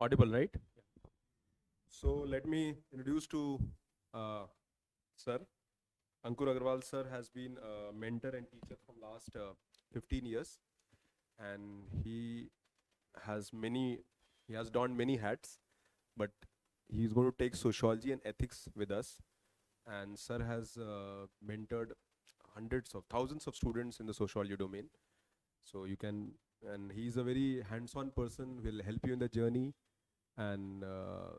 Audible, right? So let me introduce to sir. Ankur Aggarwal sir has been a mentor and teacher from last 15 years, and he has donned many hats, but he's going to take sociology and ethics with us. And sir has mentored hundreds of thousands of students in the sociology domain. So you can, and he's a very hands-on person, will help you in the journey, and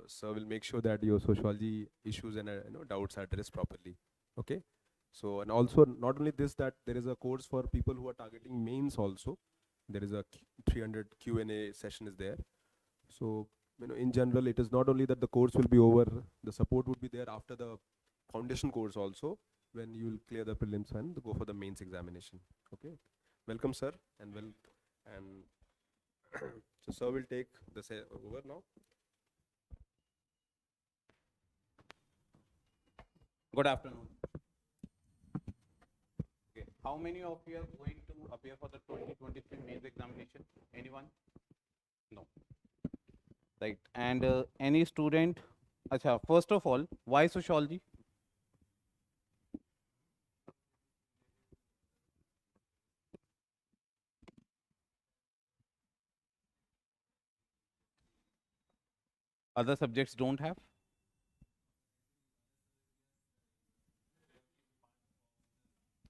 sir will make sure that your sociology issues and doubts are addressed properly. Okay. So, and also not only this, that there is a course for people who are targeting mains also. There is a 300 Q&A session is there. So, in general, it is not only that the course will be over, the support would be there after the foundation course also, when you will clear the prelims and go for the mains examination. Okay. Welcome, sir, and so sir will take the over now. Good afternoon. Okay. How many of you are going to appear for the 2023 mains examination? Anyone? No. Right. And any student? Acha, first of all, why sociology? Other subjects don't have?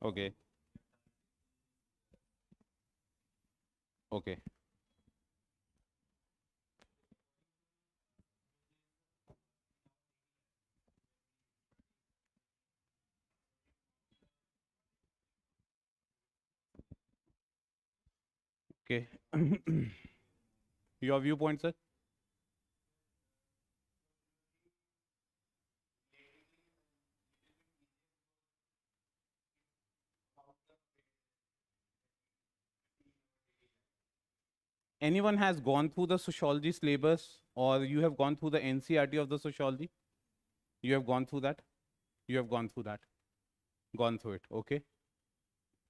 Okay. Okay. Okay. Your viewpoint, sir? Anyone has gone through the sociology syllabus, or you have gone through the NCERT of the sociology? You have gone through that? You have gone through that? Gone through it, okay?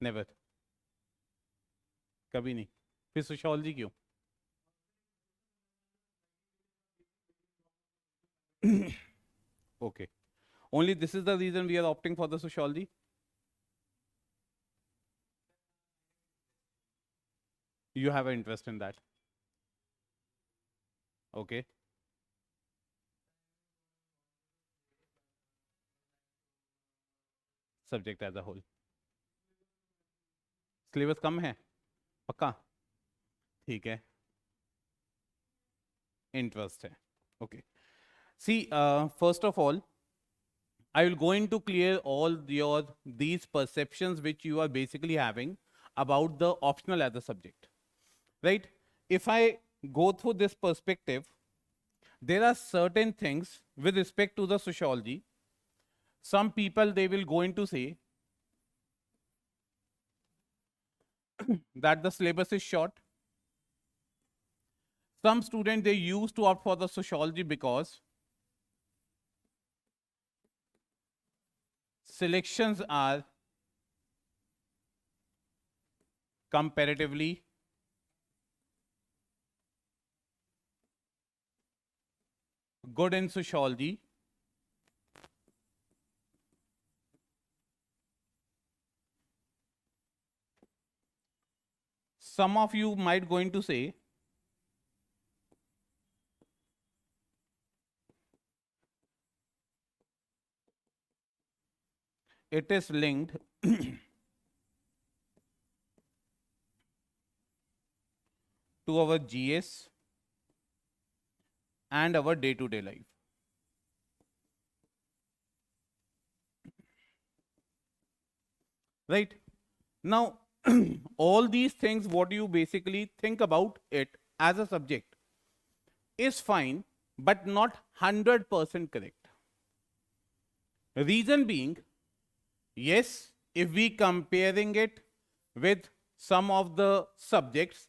Never. कभी नहीं. फिर sociology क्यों? Okay. Only this is the reason we are opting for the sociology? You have an interest in that. Okay. Subject as a whole. Syllabus कम है? पक्का? ठीक है. Interest है. Okay. See, first of all, I will go into clear all these perceptions which you are basically having about the optional as a subject. Right? If I go through this perspective, there are certain things with respect to the sociology. Some people, they will go into say that the syllabus is short. Some students, they used to opt for the sociology because selections are comparatively good in sociology. Some of you might going to say it is linked to our GS and our day-to-day life. Right? Now, all these things, what you basically think about it as a subject is fine, but not 100% correct. Reason being, yes, if we comparing it with some of the subjects,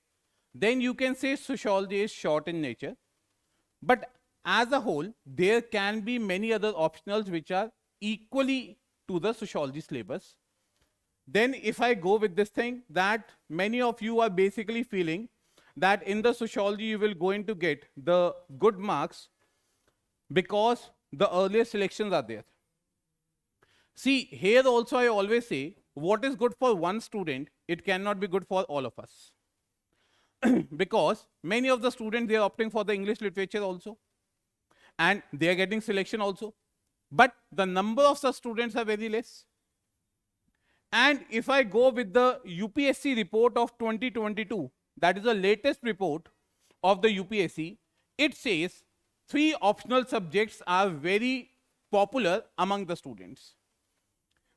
then you can say sociology is short in nature. But as a whole, there can be many other optionals which are equally to the sociology syllabus. Then if I go with this thing that many of you are basically feeling that in the sociology you will going to get the good marks because the earlier selections are there. See, here also I always say, what is good for one student, it cannot be good for all of us. Because many of the students, they are opting for the English literature also, and they are getting selection also. But the number of such students are very less. And if I go with the UPSC report of 2022, that is the latest report of the UPSC, it says 3 optional subjects are very popular among the students.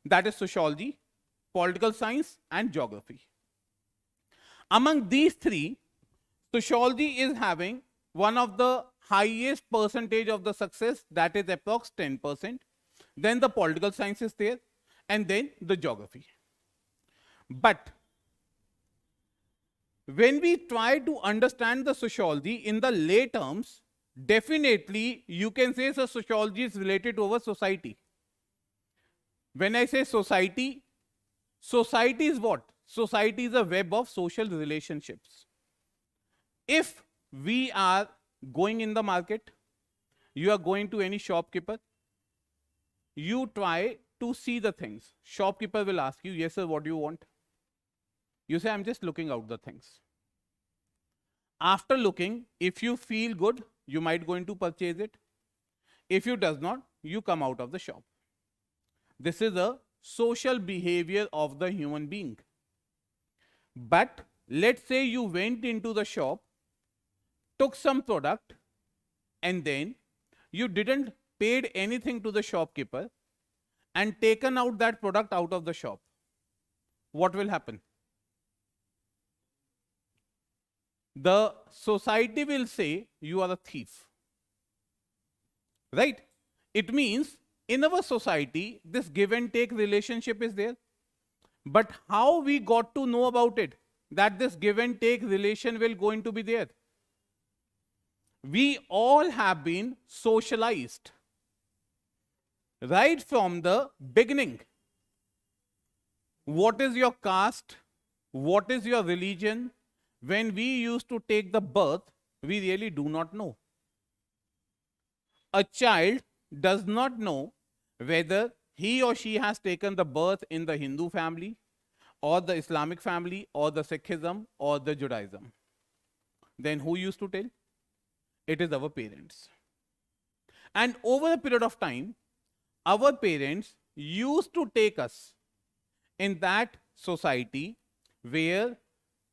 That is sociology, political science, and geography. Among these 3, sociology is having one of the highest percentage of the success, that is approx 10%. Then the political science is there, and then the geography. But when we try to understand the sociology in the lay terms, definitely you can say the sociology is related to our society. When I say society, society is what? Society is a web of social relationships. If we are going in the market, you are going to any shopkeeper, you try to see the things. Shopkeeper will ask you, yes sir, what do you want? You say, I'm just looking out the things. After looking, if you feel good, you might going to purchase it. If you does not, you come out of the shop. This is a social behavior of the human being. But let's say you went into the shop, took some product, and then you didn't paid anything to the shopkeeper and taken out that product out of the shop. What will happen? The society will say you are a thief. Right? It means in our society, this give and take relationship is there. But how we got to know about it, that this give and take relation will going to be there? We all have been socialized right from the beginning. What is your caste? What is your religion? When we used to take the birth, we really do not know. A child does not know whether he or she has taken the birth in the Hindu family, or the Islamic family, or the Sikhism, or the Judaism. Then who used to tell? It is our parents. And over a period of time, our parents used to take us in that society where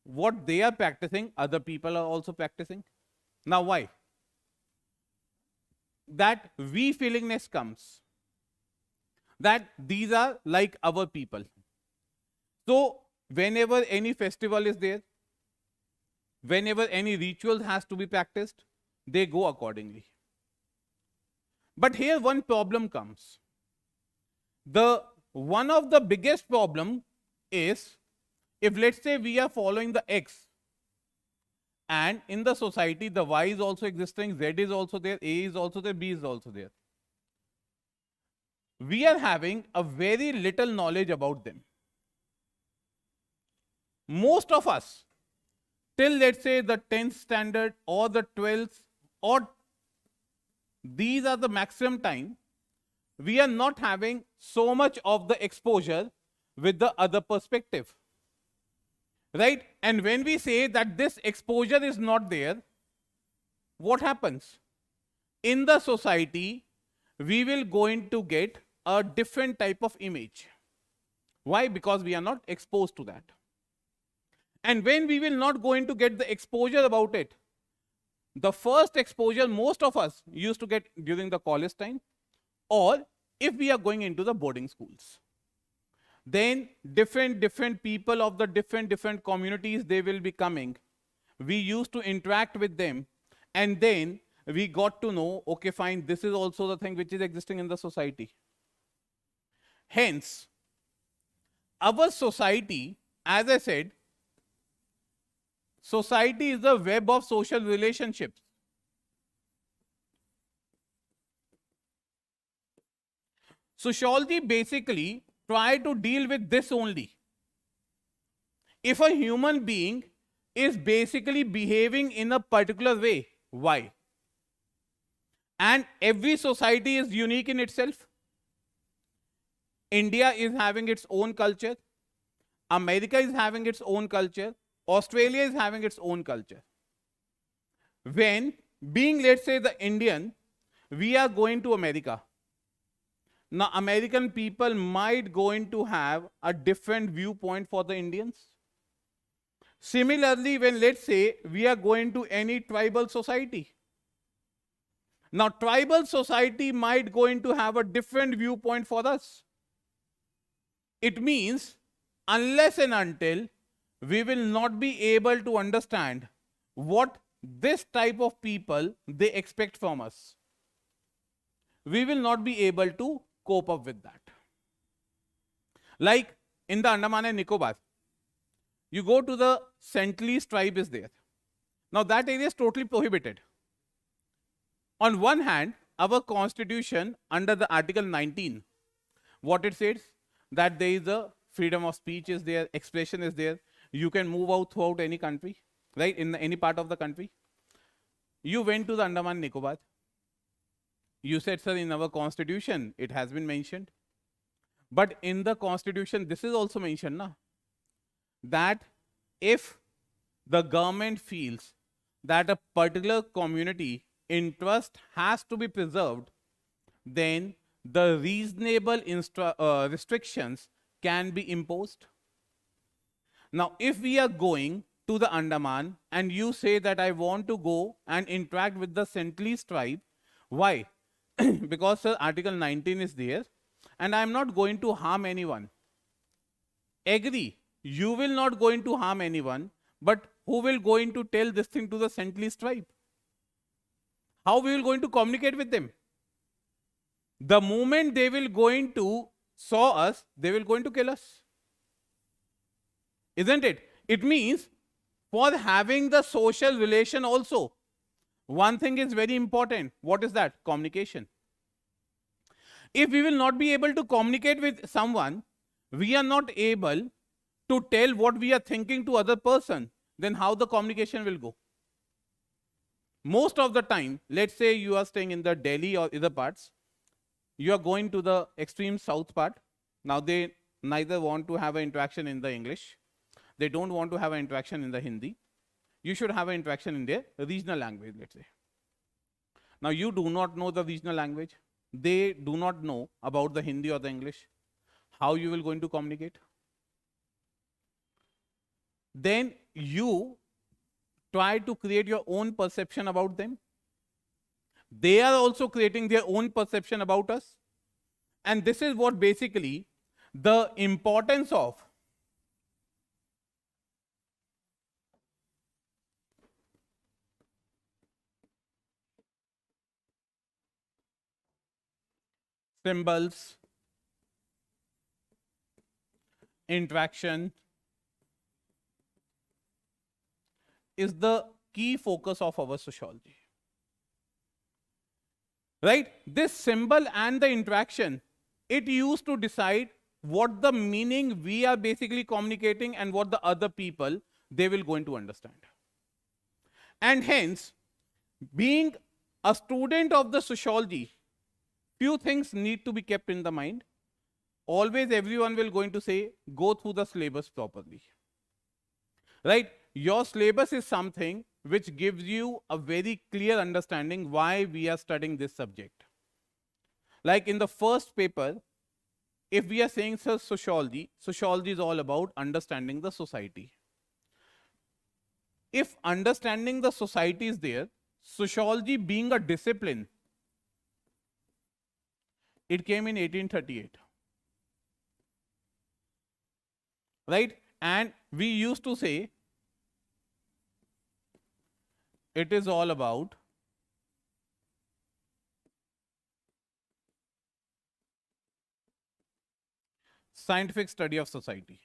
what they are practicing, other people are also practicing. Now why? That we feelingness comes. That these are like our people. So whenever any festival is there, whenever any ritual has to be practiced, they go accordingly. But here one problem comes. One of the biggest problem is, if let's say we are following the X, and in the society the Y is also existing, Z is also there, A is also there, B is also there. We are having a very little knowledge about them. Most of us, till let's say the 10th standard or the 12th, or these are the maximum time, we are not having so much of the exposure with the other perspective. Right? And when we say that this exposure is not there, what happens? In the society, we will going to get a different type of image. Why? Because we are not exposed to that. And when we will not going to get the exposure about it, the first exposure most of us used to get during the college time, or if we are going into the boarding schools. Then different people of the different communities, they will be coming. We used to interact with them, and then we got to know, okay fine, this is also the thing which is existing in the society. Hence, our society, as I said, society is a web of social relationships. Sociology basically try to deal with this only. If a human being is basically behaving in a particular way. Why? And every society is unique in itself. India is having its own culture. America is having its own culture. Australia is having its own culture. When being, let's say, the Indian, we are going to America. Now, American people might going to have a different viewpoint for the Indians. Similarly, when let's say we are going to any tribal society. Now, tribal society might going to have a different viewpoint for us. It means unless and until we will not be able to understand what this type of people they expect from us, we will not be able to cope up with that. Like in the Andaman and Nicobar, you go to the Sentinelese tribe is there. Now that area is totally prohibited. On one hand, our constitution under the Article 19, what it says, that there is a freedom of speech is there, expression is there, you can move out throughout any country, right, in any part of the country. You went to the Andaman Nicobar. You said, sir, in our constitution, it has been mentioned. But in the constitution, this is also mentioned, na, that if the government feels that a particular community interest has to be preserved, then the reasonable restrictions can be imposed. Now, if we are going to the Andaman and you say that I want to go and interact with the Sentinelese tribe, why? Because sir, Article 19 is there and I am not going to harm anyone. Agree, you will not going to harm anyone, but who will going to tell this thing to the Sentinelese tribe? How we will going to communicate with them? The moment they will going to saw us, they will going to kill us. Isn't it? It means for having the social relation also, one thing is very important. What is that? Communication. If we will not be able to communicate with someone, we are not able to tell what we are thinking to other person, then how the communication will go? Most of the time, let's say you are staying in the Delhi or other parts, you are going to the extreme south part. Now they neither want to have an interaction in the English. They don't want to have an interaction in the Hindi. You should have an interaction in their regional language, let's say. Now you do not know the regional language. They do not know about the Hindi or the English. How you will going to communicate? Then you try to create your own perception about them. They are also creating their own perception about us. And this is what basically the importance of symbols, interaction is the key focus of our sociology. Right? This symbol and the interaction, it used to decide what the meaning we are basically communicating and what the other people, they will going to understand. And hence, being a student of the sociology, few things need to be kept in the mind. Always everyone will going to say, go through the syllabus properly. Right? Your syllabus is something which gives you a very clear understanding why we are studying this subject. Like in the first paper, if we are saying sociology, sociology is all about understanding the society. If understanding the society is there, sociology being a discipline, it came in 1838. Right? And we used to say it is all about scientific study of society.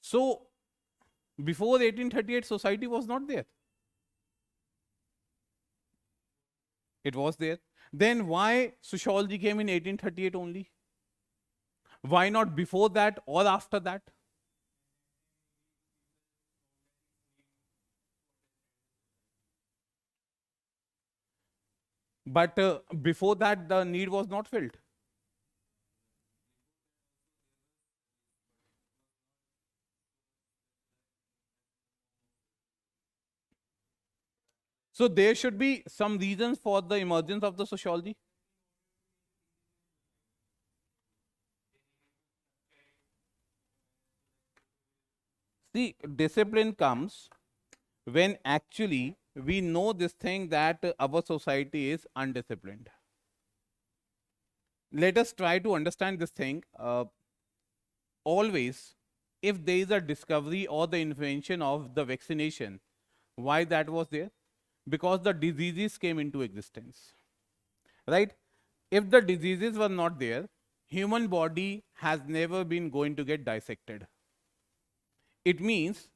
So, before 1838, society was not there. It was there. Then why sociology came in 1838 only? Why not before that or after that? But before that, the need was not filled. So there should be some reasons for the emergence of the sociology. See, discipline comes when actually we know this thing that our society is undisciplined. Let us try to understand this thing. Always, if there is a discovery or the invention of the vaccination, why that was there? Because the diseases came into existence, right? If the diseases were not there, human body has never been going to get dissected. It means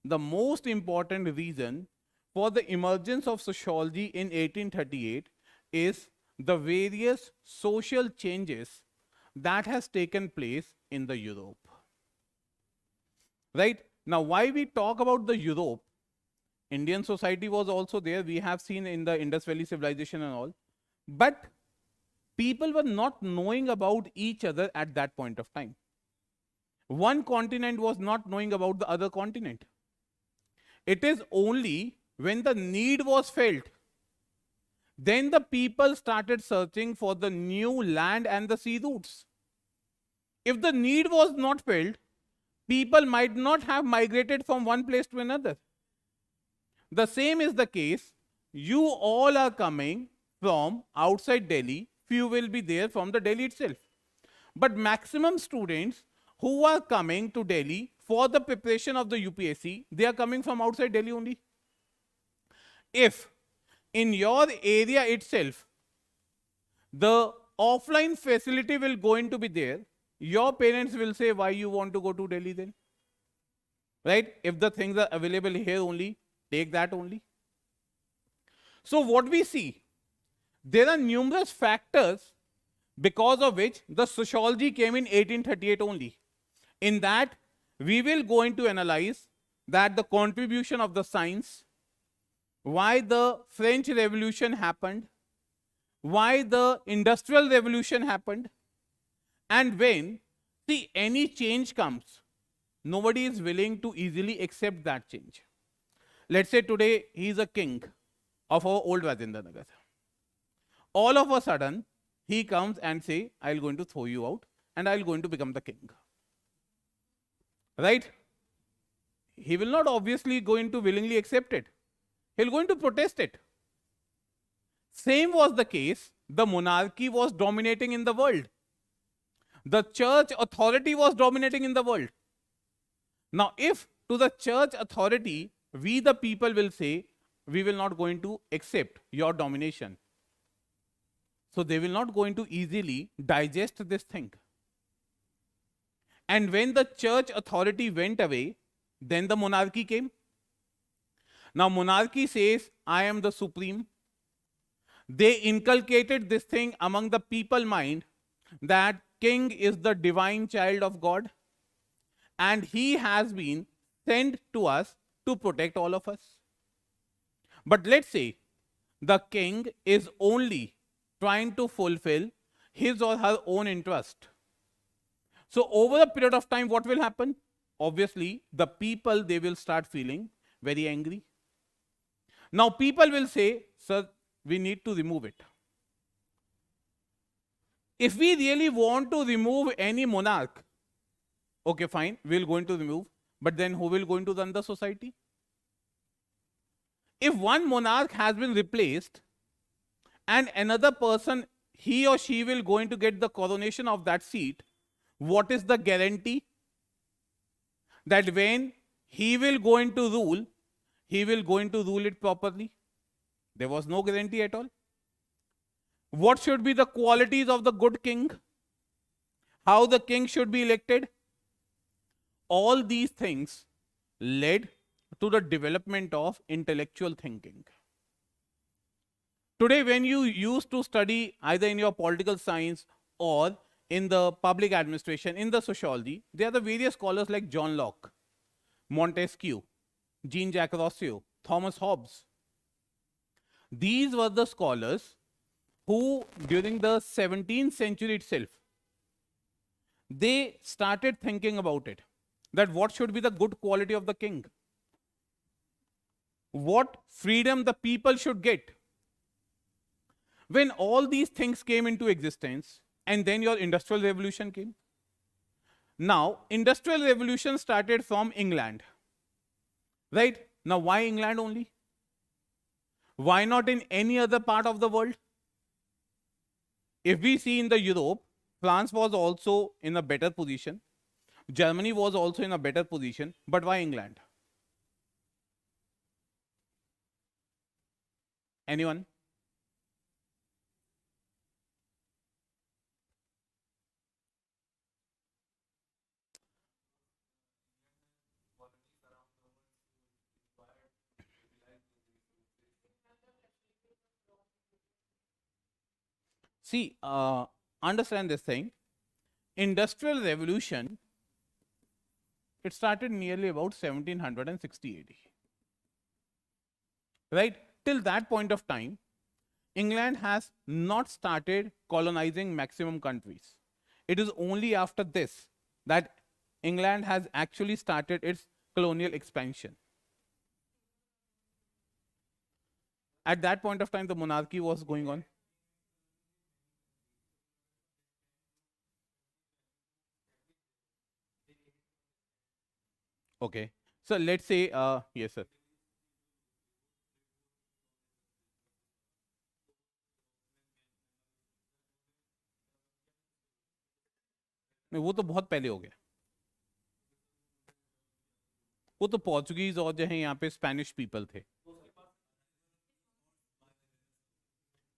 the most important reason for the emergence of sociology in 1838 is the various social changes that has taken place in the Europe. Right? Now, why we talk about the Europe, Indian society was also there. We have seen in the Indus Valley civilization and all. But people were not knowing about each other at that point of time. One continent was not knowing about the other continent. It is only when the need was felt, then the people started searching for the new land and the sea routes. If the need was not filled, people might not have migrated from one place to another. The same is the case. You all are coming from outside Delhi. Few will be there from the Delhi itself. But maximum students who are coming to Delhi for the preparation of the UPSC, they are coming from outside Delhi only. If in your area itself, the offline facility will going to be there, your parents will say, why you want to go to Delhi then? Right? If the things are available here only, take that only. So what we see, there are numerous factors because of which the sociology came in 1838 only. In that, we will going to analyze that the contribution of the science, why the French Revolution happened, why the Industrial Revolution happened, and when, see, any change comes, nobody is willing to easily accept that change. Let's say today he is a king of our old Rajendranagar. All of a sudden, he comes and say, I'll going to throw you out and I'll going to become the king. Right? He will not obviously going to willingly accept it. He'll going to protest it. Same was the case. The monarchy was dominating in the world. The church authority was dominating in the world. Now, if to the church authority, we the people will say, we will not going to accept your domination. So they will not going to easily digest this thing. And when the church authority went away, then the monarchy came. Now monarchy says, I am the supreme. They inculcated this thing among the people mind that king is the divine child of God and he has been sent to us to protect all of us. But let's say the king is only trying to fulfill his or her own interest. So over a period of time, what will happen? Obviously, the people, they will start feeling very angry. Now people will say, sir, we need to remove it. If we really want to remove any monarch, okay, fine, we're going to remove, but then who will going to run the society? If one monarch has been replaced and another person, he or she will going to get the coronation of that seat, what is the guarantee that when he will going to rule, he will going to rule it properly? There was no guarantee at all. What should be the qualities of the good king? How the king should be elected? All these things led to the development of intellectual thinking. Today, when you used to study either in your political science or in the public administration, in the sociology, there are the various scholars like John Locke, Montesquieu, Jean-Jacques Rousseau, Thomas Hobbes. These were the scholars who, during the 17th century itself, they started thinking about it, that what should be the good quality of the king, what freedom the people should get. When all these things came into existence, and then your industrial revolution came. Now, industrial revolution started from England, right? Now, why England only? Why not in any other part of the world? If we see in the Europe, France was also in a better position. Germany was also in a better position. But why England? Anyone? See, understand this thing. Industrial revolution, it started nearly about 1760 AD. Right? Till that point of time, England has not started colonizing maximum countries. It is only after this that England has actually started its colonial expansion. At that point of time, the monarchy was going on. Okay. So let's say, yes, sir. नहीं, वो तो बहुत पहले हो गया. वो तो Portuguese और जो है यहाँ पे स्पेनिश पीपल थे.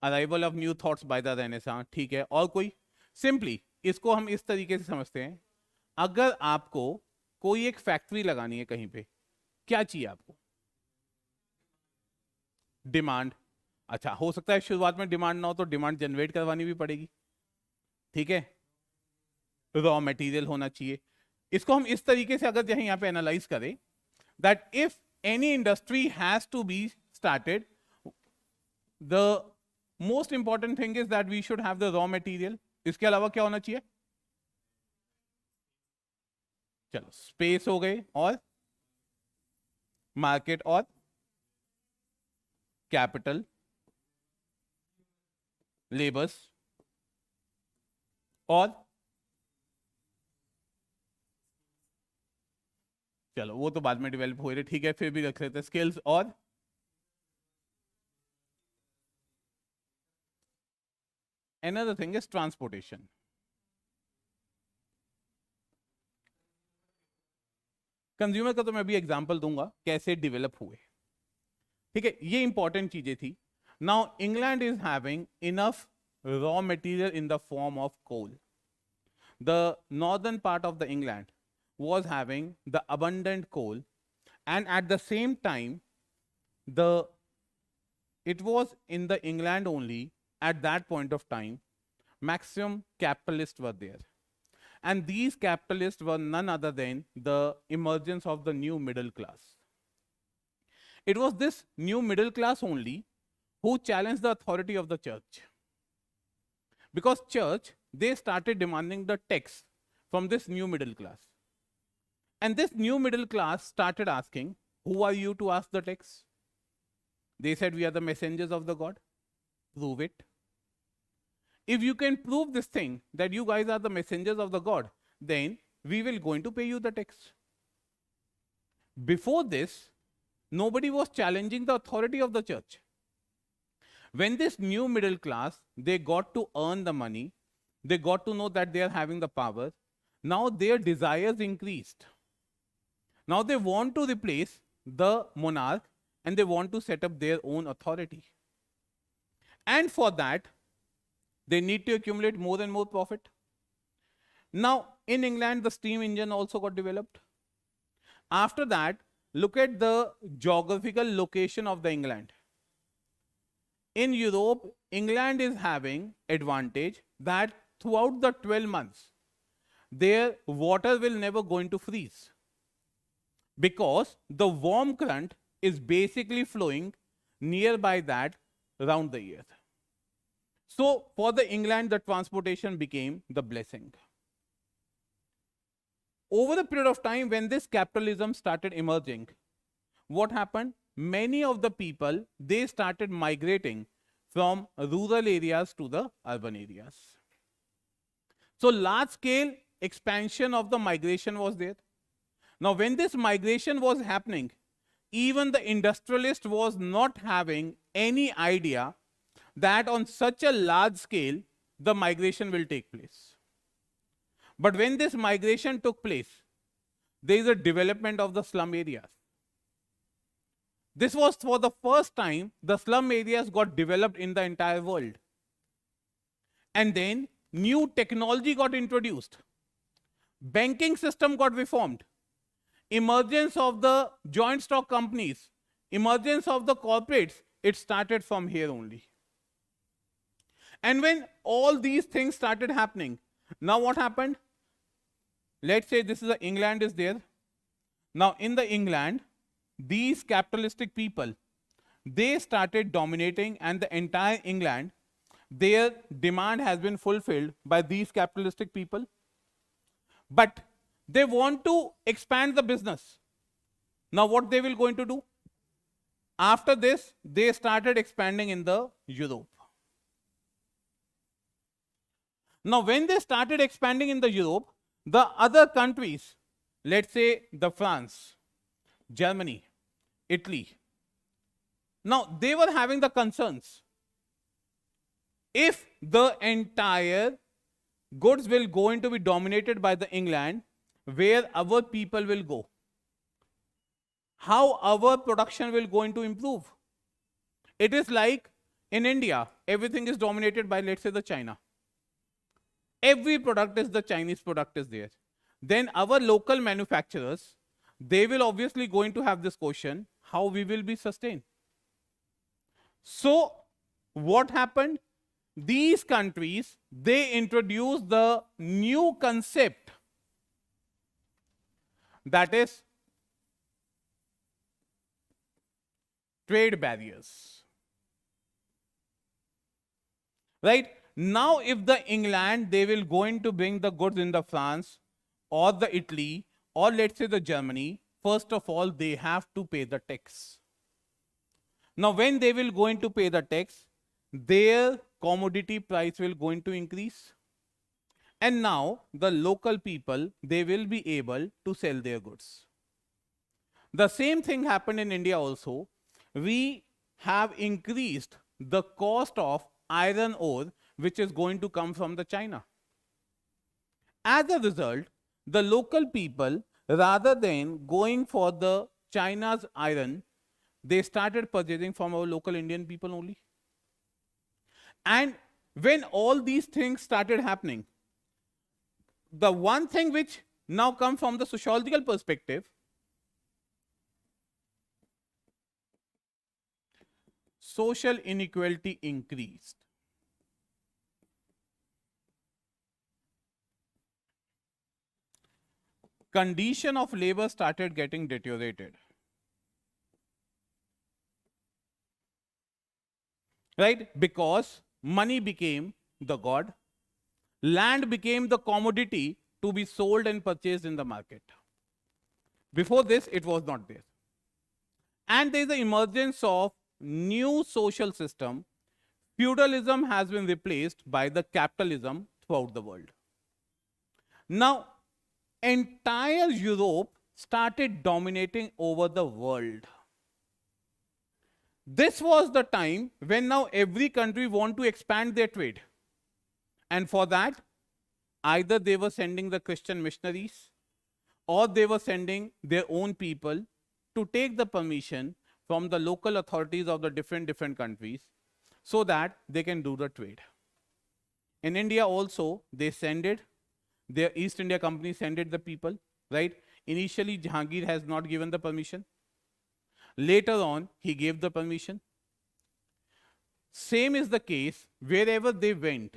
Arrival of new thoughts by the renaissance, ठीक है. और कोई? सिंपली इसको हम इस तरीके से समझते हैं, अगर आपको कोई एक फैक्ट्री लगानी है कहीं पे, क्या चाहिए आपको? डिमांड. अच्छा, हो सकता है शुरुआत में डिमांड ना हो तो डिमांड जनरेट करवानी भी पड़ेगी, ठीक है. रॉ मटेरियल होना चाहिए. इसको हम इस तरीके से अगर यहाँ पे एनालाइज करें, that if any industry has to be started, the most important thing is that we should have the raw material. इसके अलावा क्या होना चाहिए? चलो, स्पेस हो गए, और मार्केट, और कैपिटल, लेबर्स, और चलो वो तो बाद में डेवलप हो रहे, ठीक है, फिर भी रख लेते हैं स्किल्स. और another thing is transportation. Consumer का तो मैं भी एग्जांपल दूंगा कैसे डेवलप हुए, ठीक है. ये इंपॉर्टेंट चीजें थी. Now England is having enough raw material in the form of coal. The northern part of the England was having the abundant coal, and at the same time it was in the England only at that point of time maximum capitalists were there, and these capitalists were none other than the emergence of the new middle class. It was this new middle class only who challenged the authority of the church, because church, they started demanding the tax from this new middle class. And this new middle class started asking, who are you to ask the tax? They said, we are the messengers of the God. Prove it. If you can prove this thing, that you guys are the messengers of the God, then we will going to pay you the tax. Before this, nobody was challenging the authority of the church. When this new middle class, they got to earn the money, they got to know that they are having the power, now their desires increased. Now they want to replace the monarch, and they want to set up their own authority. And for that, they need to accumulate more and more profit. Now, in England, the steam engine also got developed. After that, look at the geographical location of the England. In Europe, England is having advantage that throughout the 12 months, their water will never going to freeze, because the warm current is basically flowing nearby that around the year. So for the England, the transportation became the blessing. Over the period of time when this capitalism started emerging, what happened? Many of the people, they started migrating from rural areas to the urban areas. So large scale expansion of the migration was there. Now when this migration was happening, even the industrialist was not having any idea that on such a large scale the migration will take place. But when this migration took place, there is a development of the slum areas. This was for the first time the slum areas got developed in the entire world. And then new technology got introduced. Banking system got reformed. Emergence of the joint stock companies, emergence of the corporates, it started from here only. And when all these things started happening, now what happened? Let's say this is England is there. Now in the England, these capitalistic people, they started dominating, and the entire England, their demand has been fulfilled by these capitalistic people. But they want to expand the business. Now what they will going to do? After this, they started expanding in the Europe. Now when they started expanding in the Europe, the other countries, let's say the France, Germany, Italy, now they were having the concerns. If the entire goods will going to be dominated by the England, where our people will go? How our production will going to improve? It is like in India, everything is dominated by, let's say, the China. Every product is the Chinese product is there. Then our local manufacturers, they will obviously going to have this question, how we will be sustained. So what happened? These countries, they introduced the new concept, that is trade barriers. Right? Now if the England, they will going to bring the goods in the France or the Italy or let's say the Germany, first of all they have to pay the tax. Now when they will going to pay the tax, their commodity price will going to increase. And now the local people, they will be able to sell their goods. The same thing happened in India also. We have increased the cost of iron ore, which is going to come from the China. As a result, the local people, rather than going for the China's iron, they started purchasing from our local Indian people only. And when all these things started happening, the one thing which now comes from the sociological perspective, social inequality increased. Condition of labor started getting deteriorated. Right? Because money became the god. Land became the commodity to be sold and purchased in the market. Before this, it was not there. And there is the emergence of new social system. Feudalism has been replaced by the capitalism throughout the world. Now, entire Europe started dominating over the world. This was the time when now every country want to expand their trade. And for that, either they were sending the Christian missionaries or they were sending their own people to take the permission from the local authorities of the different countries so that they can do the trade. In India also, they send it. Their East India Company sent it the people, right? Initially, Jahangir has not given the permission. Later on, he gave the permission. Same is the case wherever they went.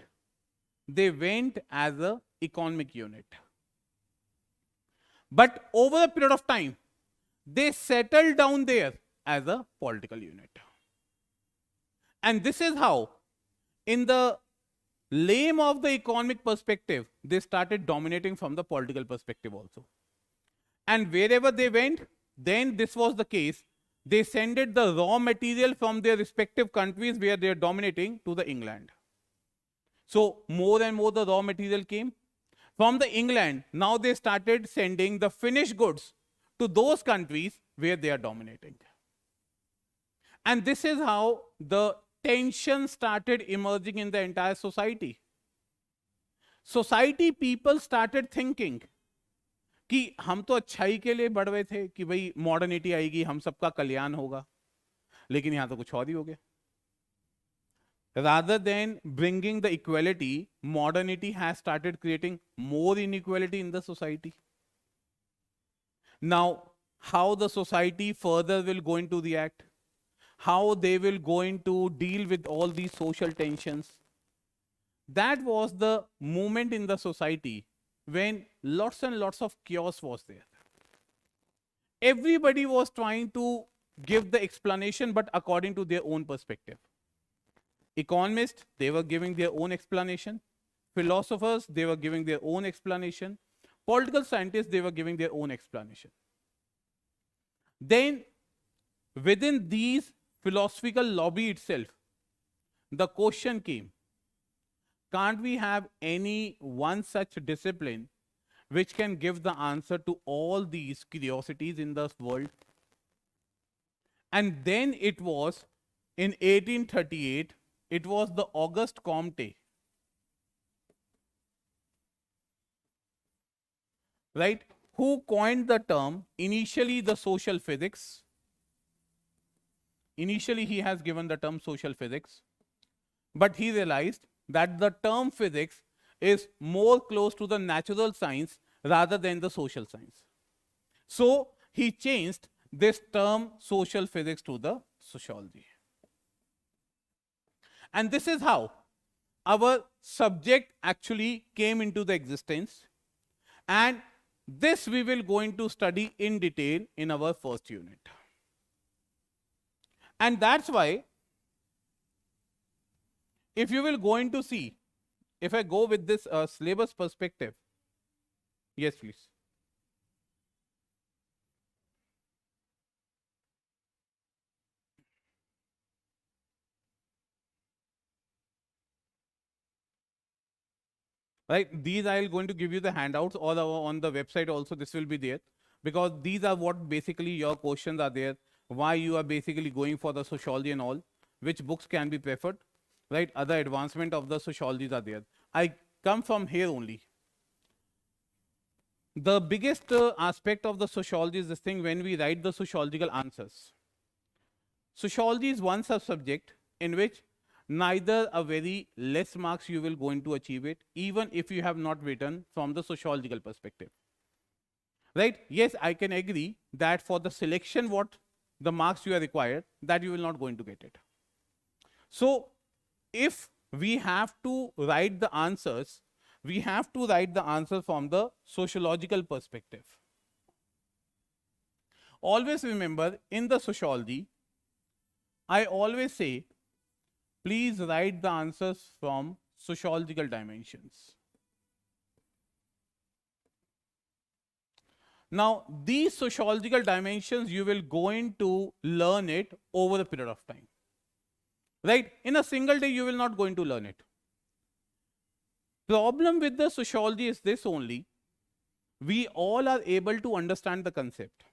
they went as a economic unit. But over a period of time, they settled down there as a political unit. And this is how, in the lame of the economic perspective, they started dominating from the political perspective also. And wherever they went, then this was the case. They sended the raw material from their respective countries where they are dominating to the England. So more and more the raw material came. From the England, now they started sending the finished goods to those countries where they are dominating. And this is how the tension started emerging in the entire society. Society people started thinking कि हम तो अच्छाई के लिए बढ़ रहे थे कि भाई मॉडर्निटी आएगी, हम सबका कल्याण होगा, लेकिन यहाँ तो कुछ और ही हो गया. Rather than bringing the equality, modernity has started creating more inequality in the society. Now, how the society further will going to react, how they will going to deal with all these social tensions, that was the moment in the society when lots and lots of chaos was there. Everybody was trying to give the explanation, but according to their own perspective. Economists, they were giving their own explanation. Philosophers, they were giving their own explanation. Political scientists, they were giving their own explanation. Then, within these philosophical lobby itself, the question came, can't we have any one such discipline which can give the answer to all these curiosities in the world? And then it was, in 1838, it was the Auguste Comte, right, who coined the term, initially the social physics. Initially he has given the term social physics, but he realized that the term physics is more close to the natural science rather than the social science. So he changed this term social physics to the sociology. And this is how our subject actually came into the existence. And this we will going to study in detail in our first unit. And that's why, if you will going to see, if I go with this syllabus perspective, yes please. Right, these I will going to give you the handouts, or on the website also this will be there, because these are what basically your questions are there, why you are basically going for the sociology and all, which books can be preferred, right, other advancement of the sociologies are there. I come from here only. The biggest aspect of the sociology is this thing, when we write the sociological answers. Sociology is one such subject in which neither a very less marks you will going to achieve it, even if you have not written from the sociological perspective. Right? Yes, I can agree that for the selection what the marks you are required, that you will not going to get it. So if we have to write the answers, we have to write the answer from the sociological perspective. Always remember, in the sociology, I always say, please write the answers from sociological dimensions. Now, these sociological dimensions, you will going to learn it over a period of time. Right? In a single day, you will not going to learn it. Problem with the sociology is this only, we all are able to understand the concept.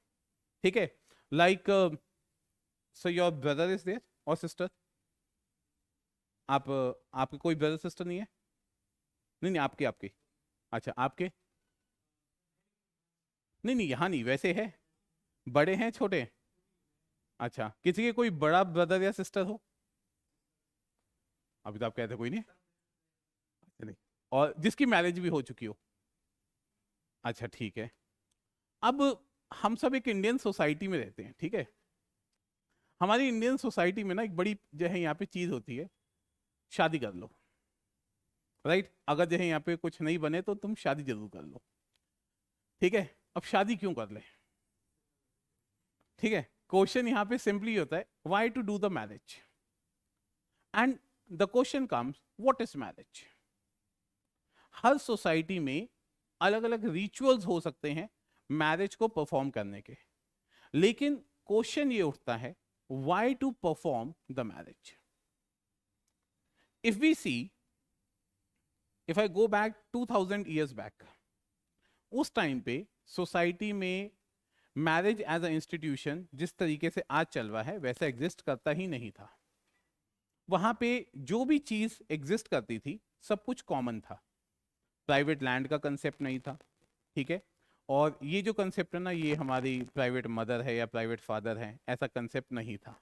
Okay? Like, so your brother is there or sister? आपके कोई brother sister नहीं है? नहीं आपके अच्छा, आपके नहीं यहाँ नहीं, वैसे है, बड़े हैं छोटे? अच्छा, किसी के कोई बड़ा ब्रदर या सिस्टर हो? अभी तो आप कहते कोई नहीं, नहीं, और जिसकी मैरिज भी हो चुकी हो? अच्छा ठीक है. अब हम सब एक इंडियन सोसाइटी में रहते हैं, ठीक है? हमारी इंडियन सोसाइटी में ना एक बड़ी जो है यहाँ पे चीज होती है, शादी कर लो. राइट? अगर जो है यहाँ पे कुछ नहीं बने तो तुम शादी जरूर कर लो, ठीक है? अब शादी क्यों कर ले, ठीक है? क्वेश्चन यहाँ पे सिंपली होता है why to do the marriage, and the question comes what is marriage. हर सोसाइटी में अलग अलग रिचुअल्स हो सकते हैं मैरिज को परफॉर्म करने के, लेकिन क्वेश्चन ये उठता है why to perform the marriage. If we see, if I go back 2000 years back, उस टाइम पे सोसाइटी में मैरिज एज अ इंस्टीट्यूशन जिस तरीके से आज चल रहा है वैसा एग्जिस्ट करता ही नहीं था। वहां पे जो भी चीज एग्जिस्ट करती थी सब कुछ कॉमन था, प्राइवेट लैंड का कंसेप्ट नहीं था, ठीक है? और ये जो कंसेप्ट है ना, ये हमारी प्राइवेट मदर है या प्राइवेट फादर है, ऐसा कंसेप्ट नहीं था।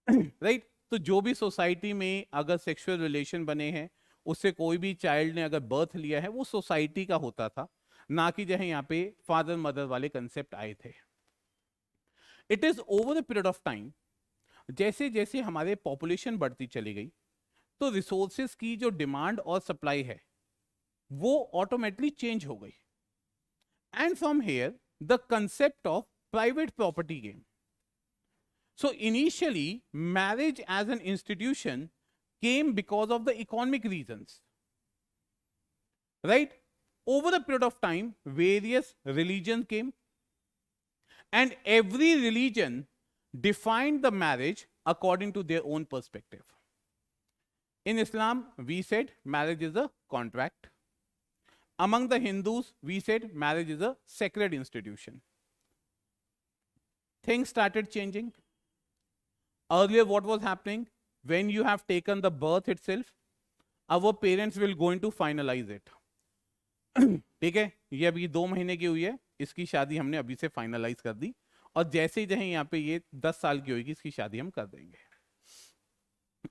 राइट? तो जो भी सोसाइटी में अगर सेक्सुअल रिलेशन बने हैं, उससे कोई भी चाइल्ड ने अगर बर्थ लिया है, वो सोसाइटी का होता था, ना कि जो है यहाँ पे फादर मदर वाले कंसेप्ट आए थे। It is over the period of time, जैसे जैसे हमारे पॉपुलेशन बढ़ती चली गई, तो रिसोर्सेज की जो डिमांड और सप्लाई है वो ऑटोमेटिकली चेंज हो गई, and from here the concept of private property came. So initially, marriage as an institution came because of the economic reasons, right? Over a period of time, various religions came, and every religion defined the marriage according to their own perspective. In Islam, we said marriage is a contract. Among the Hindus, we said marriage is a sacred institution. Things started changing. Earlier, what was happening? When you have taken the birth itself, our parents will going to finalize it. ठीक है? ये अभी 2 महीने की हुई है, इसकी शादी हमने अभी से फाइनलाइज कर दी, और जैसे ही जहाँ यहाँ पे ये 10 साल की होगी, इसकी शादी हम कर देंगे।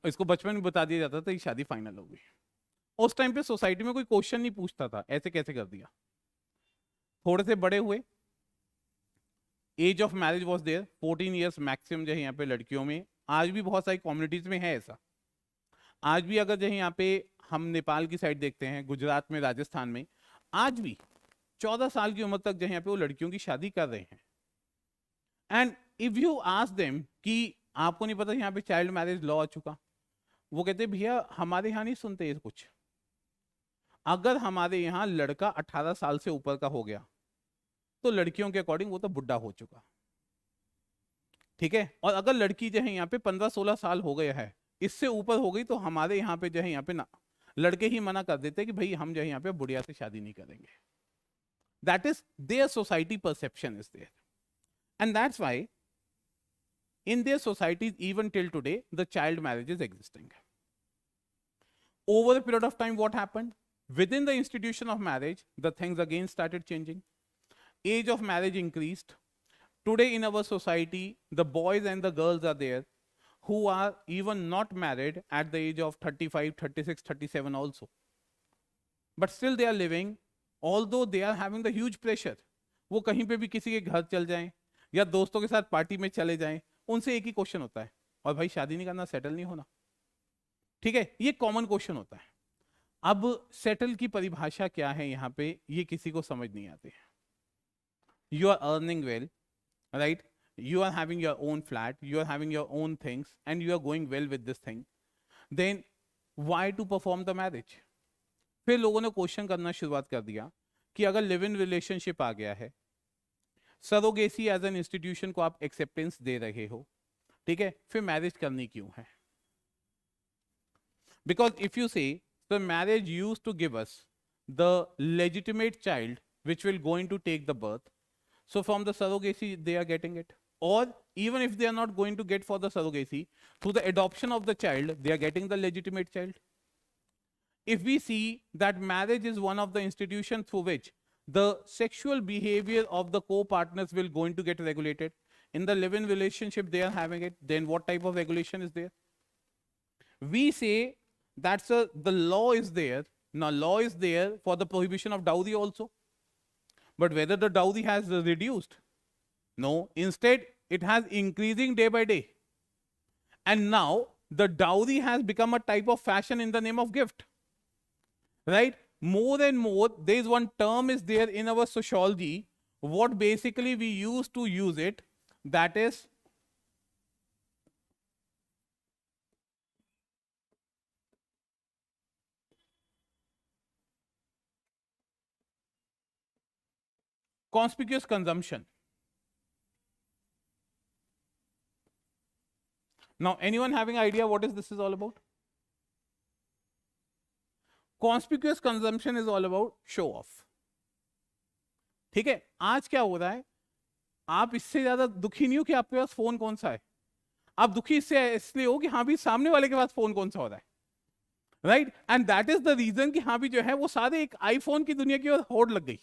इसको बचपन में बता दिया जाता था ये शादी फाइनल हो गई। उस टाइम पे सोसाइटी में कोई क्वेश्चन नहीं पूछता था ऐसे कैसे कर दिया। थोड़े से बड़े हुए, age of marriage was there 14 years maximum जो है यहाँ पे लड़कियों में। आज भी बहुत सारी कम्युनिटीज में है ऐसा। आज भी अगर जो है यहाँ पे हम नेपाल की साइड देखते हैं, गुजरात में, राजस्थान में, आज भी 14 साल की उम्र तक जो है यहाँ पे वो लड़कियों की शादी कर रहे हैं। And if you ask them कि आपको नहीं पता यहाँ पे चाइल्ड मैरिज लॉ आ चुका, वो कहते भैया हमारे यहाँ नहीं सुनते ये कुछ। अगर हमारे यहाँ लड़का 18 साल से ऊपर का हो गया तो लड़कियों के अकॉर्डिंग वो तो बुढ़ा हो चुका, ठीक है? और अगर लड़की जो है यहाँ पे 15-16 साल हो गया है, इससे ऊपर हो गई, तो हमारे यहाँ पे जो है यहाँ पे ना लड़के ही मना कर देते कि भाई हम जो है यहाँ पे बुढ़िया से शादी नहीं करेंगे। That is their society perception is there, and that's why in their societies even till today the child marriage is existing. Over a period of time, what happened? Within the institution of marriage, the things again started changing. Age of marriage increased. Today in our society, the boys and the girls are there who are even not married at the age of 35, 36, 37 also. But still they are living, although they are having the huge pressure. वो कहीं पे भी किसी के घर चल जाएं या दोस्तों के साथ पार्टी में चले जाएं, उनसे एक ही क्वेश्चन होता है, और भाई शादी नहीं करना, सेटल नहीं होना, ठीक है? ये कॉमन क्वेश्चन होता है। अब सेटल की परिभाषा क्या है यहाँ पे, ये किसी को समझ नहीं आती है। You are earning well, right? You are having your own flat, you are having your own things, and you are going well with this thing, then why to perform the marriage? फिर लोगों ने question करना शुरुआत कर दिया कि अगर live in relationship आ गया है, सरोगेसी एज एन इंस्टीट्यूशन को आप एक्सेप्टेंस दे रहे हो, ठीक है, फिर मैरिज करनी क्यों है? Because if you say the marriage used to give us the legitimate child which will going to take the birth, so from the surrogacy they are getting it, or even if they are not going to get for the surrogacy, through the adoption of the child they are getting the legitimate child. If we see that marriage is one of the institutions through which the sexual behavior of the co-partners will going to get regulated, in the live-in relationship they are having it, then what type of regulation is there? We say that's the law is there. Now law is there for the prohibition of dowry also, but whether the dowry has reduced? No, instead it has increasing day by day, and now the dowry has become a type of fashion in the name of gift. right? More and more, there is one term is there in our sociology, what basically we used to use it, that is conspicuous consumption. Now, anyone having idea what is this is all about? Conspicuous consumption is all about show off. ठीक है, आज क्या हो रहा है, आप इससे ज्यादा दुखी नहीं हो कि आपके पास फोन कौन सा है, आप दुखी इससे इसलिए हो कि हाँ भी सामने वाले के पास फोन कौन सा हो रहा है, right? And that is the reason कि हाँ भी जो है वो सारे एक आईफोन की दुनिया की ओर होड़ लग गई.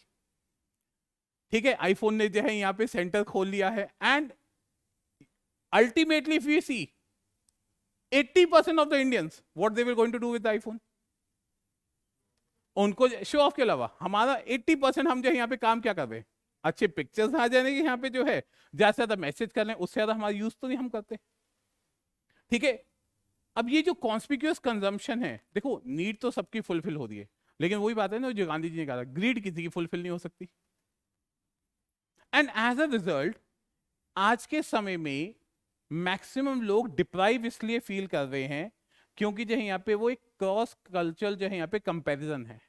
ठीक है, आईफोन ने जो है यहाँ पे सेंटर खोल लिया है. And ultimately if you see 80% of the Indians what they will going to do with iPhone, उनको शो ऑफ के अलावा हमारा 80% हम जो है यहाँ पे काम क्या कर रहे हैं, अच्छे पिक्चर्स आ जाने के यहाँ पे जो है ज्यादा से ज्यादा मैसेज कर लें, उससे ज्यादा हमारा यूज तो नहीं हम करते. ठीक है, अब ये जो कॉन्स्पिक्यूअस कंजम्पशन है, देखो नीड तो सबकी फुलफिल हो रही है, लेकिन वही बात है ना जो गांधी जी ने कहा था, ग्रीड किसी की फुलफिल नहीं हो सकती. एंड एज अ रिजल्ट आज के समय में मैक्सिमम लोग डिप्राइव इसलिए फील कर रहे हैं क्योंकि जो है यहाँ पे वो एक क्रॉस कल्चरल जो है यहाँ पे कंपैरिजन है.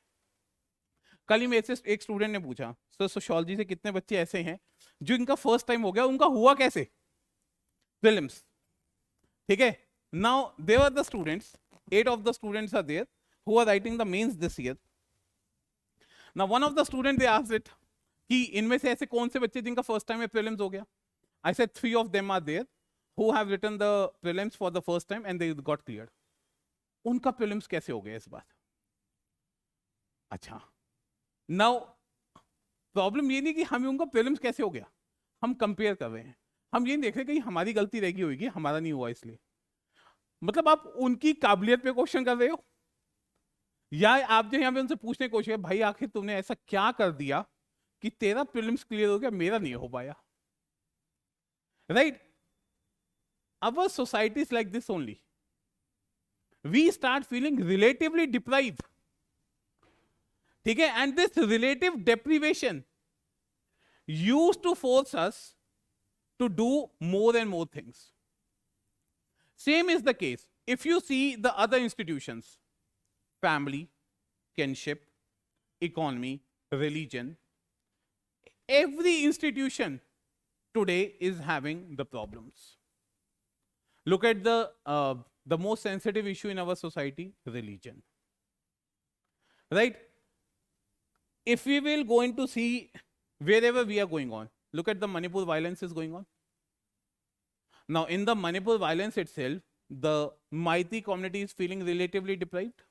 कल ही मेरे से एक स्टूडेंट ने पूछा, सर सोशियोलॉजी से कितने बच्चे ऐसे हैं जो इनका फर्स्ट टाइम हो गया, उनका हुआ कैसे प्रीलिम्स. ठीक है, now there are the students, 8 of the students are there who are writing the mains this year. Now one of the student they asked it कि इनमें से ऐसे कौन से बच्चे जिनका फर्स्ट टाइम में प्रीलिम्स हो गया. I said 3 of them are there who have written the prelims for the first time and they got cleared. उनका प्रीलिम्स कैसे हो गया इस बात. अच्छा, नाउ प्रॉब्लम ये नहीं कि हमें उनका प्रीलिम्स कैसे हो गया, हम कंपेयर कर रहे हैं, हम ये नहीं देख रहे कहीं हमारी गलती रह गई होगी, हमारा नहीं हुआ इसलिए. मतलब आप उनकी काबिलियत पे क्वेश्चन कर रहे हो, या आप जो यहाँ पे उनसे पूछने की कोशिश है, भाई आखिर तुमने ऐसा क्या कर दिया कि तेरा प्रीलिम्स क्लियर हो गया, मेरा नहीं हो पाया. Right, our society is like this only. We start feeling relatively deprived. ठीक है, and this relative deprivation used to force us to do more and more things. Same is the case if you see the other institutions, family, kinship, economy, religion. Every institution today is having the problems. Look at the most sensitive issue in our society, religion. Right? If we will going to see wherever we are going on, look at the Manipur violence is going on. Now, in the Manipur violence itself, the Maiti community is feeling relatively deprived.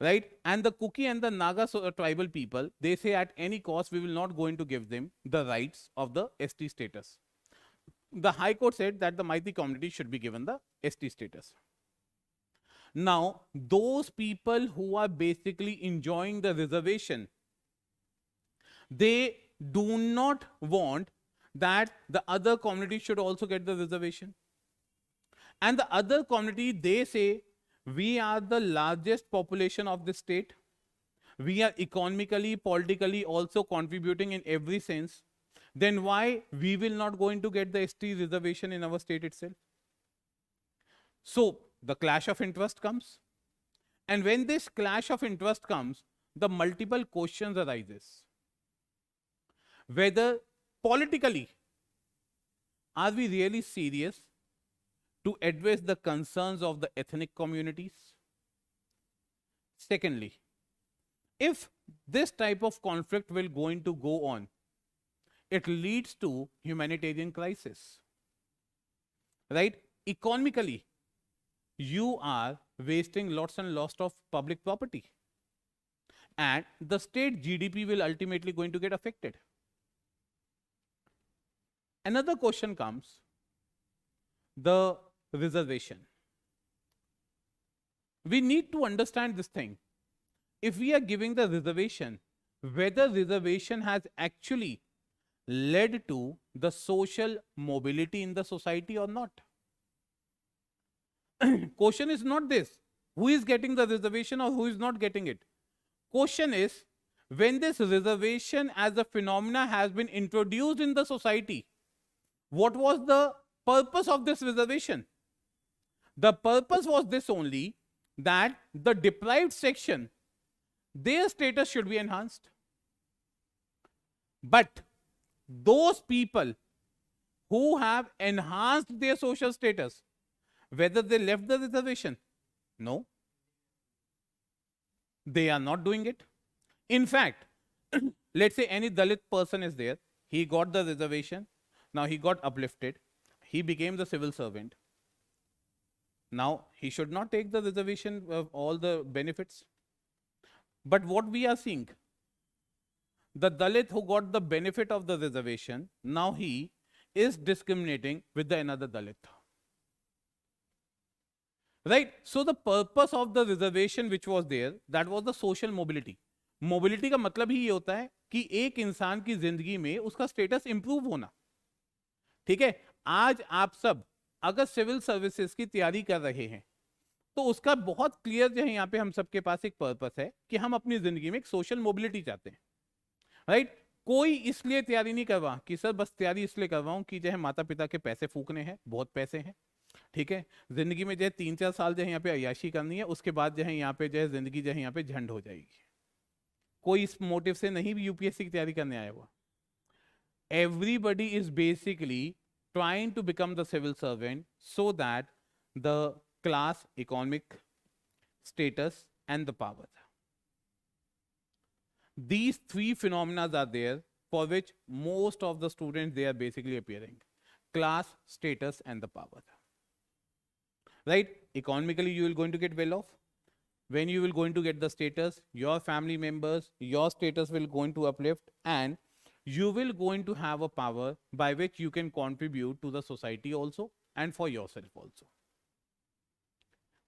Right? And the Kuki and the Naga tribal people, they say at any cost we will not going to give them the rights of the ST status. The High Court said that the Maiti community should be given the ST status. Now, those people who are basically enjoying the reservation, they do not want that the other community should also get the reservation. And the other community, they say, we are the largest population of the state. We are economically, politically also contributing in every sense. Then why we will not going to get the ST reservation in our state itself? So the clash of interest comes. And when this clash of interest comes, the multiple questions arises. Whether politically, are we really serious to address the concerns of the ethnic communities? Secondly, if this type of conflict will going to go on, it leads to humanitarian crisis. Right? Economically, you are wasting lots and lots of public property. And the state GDP will ultimately going to get affected. Another question comes, the reservation. We need to understand this thing. If we are giving the reservation, whether reservation has actually led to the social mobility in the society or not. Question is not this, who is getting the reservation or who is not getting it. Question is, when this reservation as a phenomena has been introduced in the society, what was the purpose of this reservation? The purpose was this only, that the deprived section, their status should be enhanced. But those people who have enhanced their social status, whether they left the reservation, no, they are not doing it. In fact, let's say any Dalit person is there, he got the reservation, now he got uplifted, he became the civil servant. Now he should not take the reservation of all the benefits. But what we are seeing, the Dalit who got the benefit of the reservation, now he is discriminating with the another Dalit. Right? So the purpose of the reservation which was there, that was the social mobility. Mobility का मतलब ही ये होता है कि एक इंसान की जिंदगी में उसका स्टेटस इंप्रूव होना. ठीक है, आज आप सब अगर सिविल सर्विसेज की तैयारी कर रहे हैं तो उसका बहुत क्लियर जो है यहाँ पे हम सबके पास एक पर्पस है कि हम अपनी जिंदगी में एक सोशल मोबिलिटी चाहते हैं. राइट? कोई इसलिए तैयारी नहीं कर रहा कि सर बस तैयारी इसलिए कर रहा हूँ कि जो है माता पिता के पैसे फूकने हैं, बहुत पैसे हैं. ठीक है, जिंदगी में जो है 3-4 साल जो है यहाँ पे अय्याशी करनी है, उसके बाद जो है यहाँ पे जो है जिंदगी जो है यहाँ पे झंड हो जाएगी. कोई इस मोटिव से नहीं भी यूपीएससी की तैयारी करने आया हुआ. Everybody is basically trying to become the civil servant so that the class, economic status and the power. These three phenomena are there for which most of the students they are basically appearing: class, status, and the power. Right? Economically, you will going to get well off. When you will going to get the status, your family members, your status will going to uplift, and you will going to have a power by which you can contribute to the society also and for yourself also.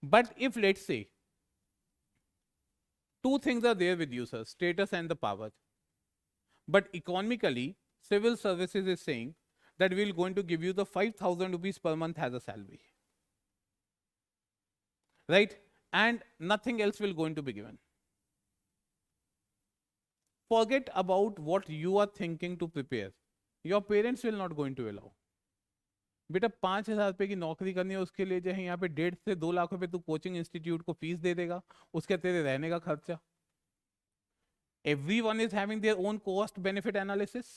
But if let's say two things are there with you, sir, status and the power, but economically civil services is saying that we will going to give you the 5,000 rupees per month as a salary, right? And nothing else will going to be given. Forget about what you are thinking to prepare. Your parents will not going to allow. बेटा 5,000 रुपए की नौकरी करनी है, उसके लिए जो है यहाँ पे 1.5 से 2 लाख रुपए तू कोचिंग इंस्टीट्यूट को फीस दे देगा, उसके तेरे रहने का खर्चा. Everyone is having their own cost benefit analysis,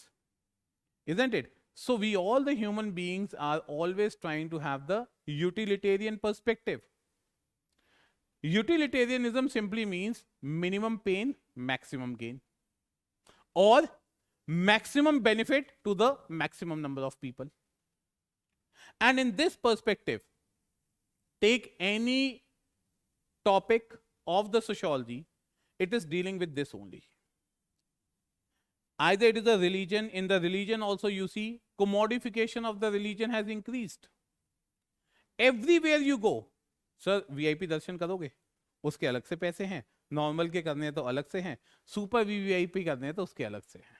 isn't it? So we all the human beings are always trying to have the utilitarian perspective. Utilitarianism simply means minimum pain, maximum gain, or maximum benefit to the maximum number of people. And in this perspective, take any topic of the sociology, it is dealing with this only. Either it is a religion, in the religion also you see commodification of the religion has increased. Everywhere you go, sir VIP दर्शन करोगे, उसके अलग से पैसे हैं, normal के करने हैं तो अलग से हैं, सुपर वीवीआईपी करने हैं तो उसके अलग से हैं.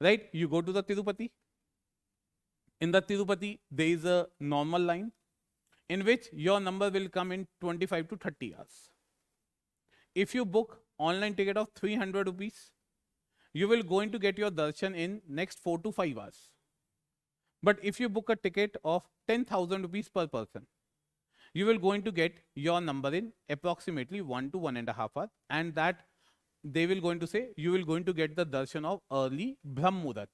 Right? You go to the Tirupati. In the Tirupati, there is a normal line in which your number will come in 25 to 30 hours. If you book online ticket of 300 rupees, you will going to get your darshan in next 4 to 5 hours. But if you book a ticket of 10,000 rupees per person, you will going to get your number in approximately 1 to 1.5 hours, and that they will going to say you will going to get the darshan of early Brahm Muhurat,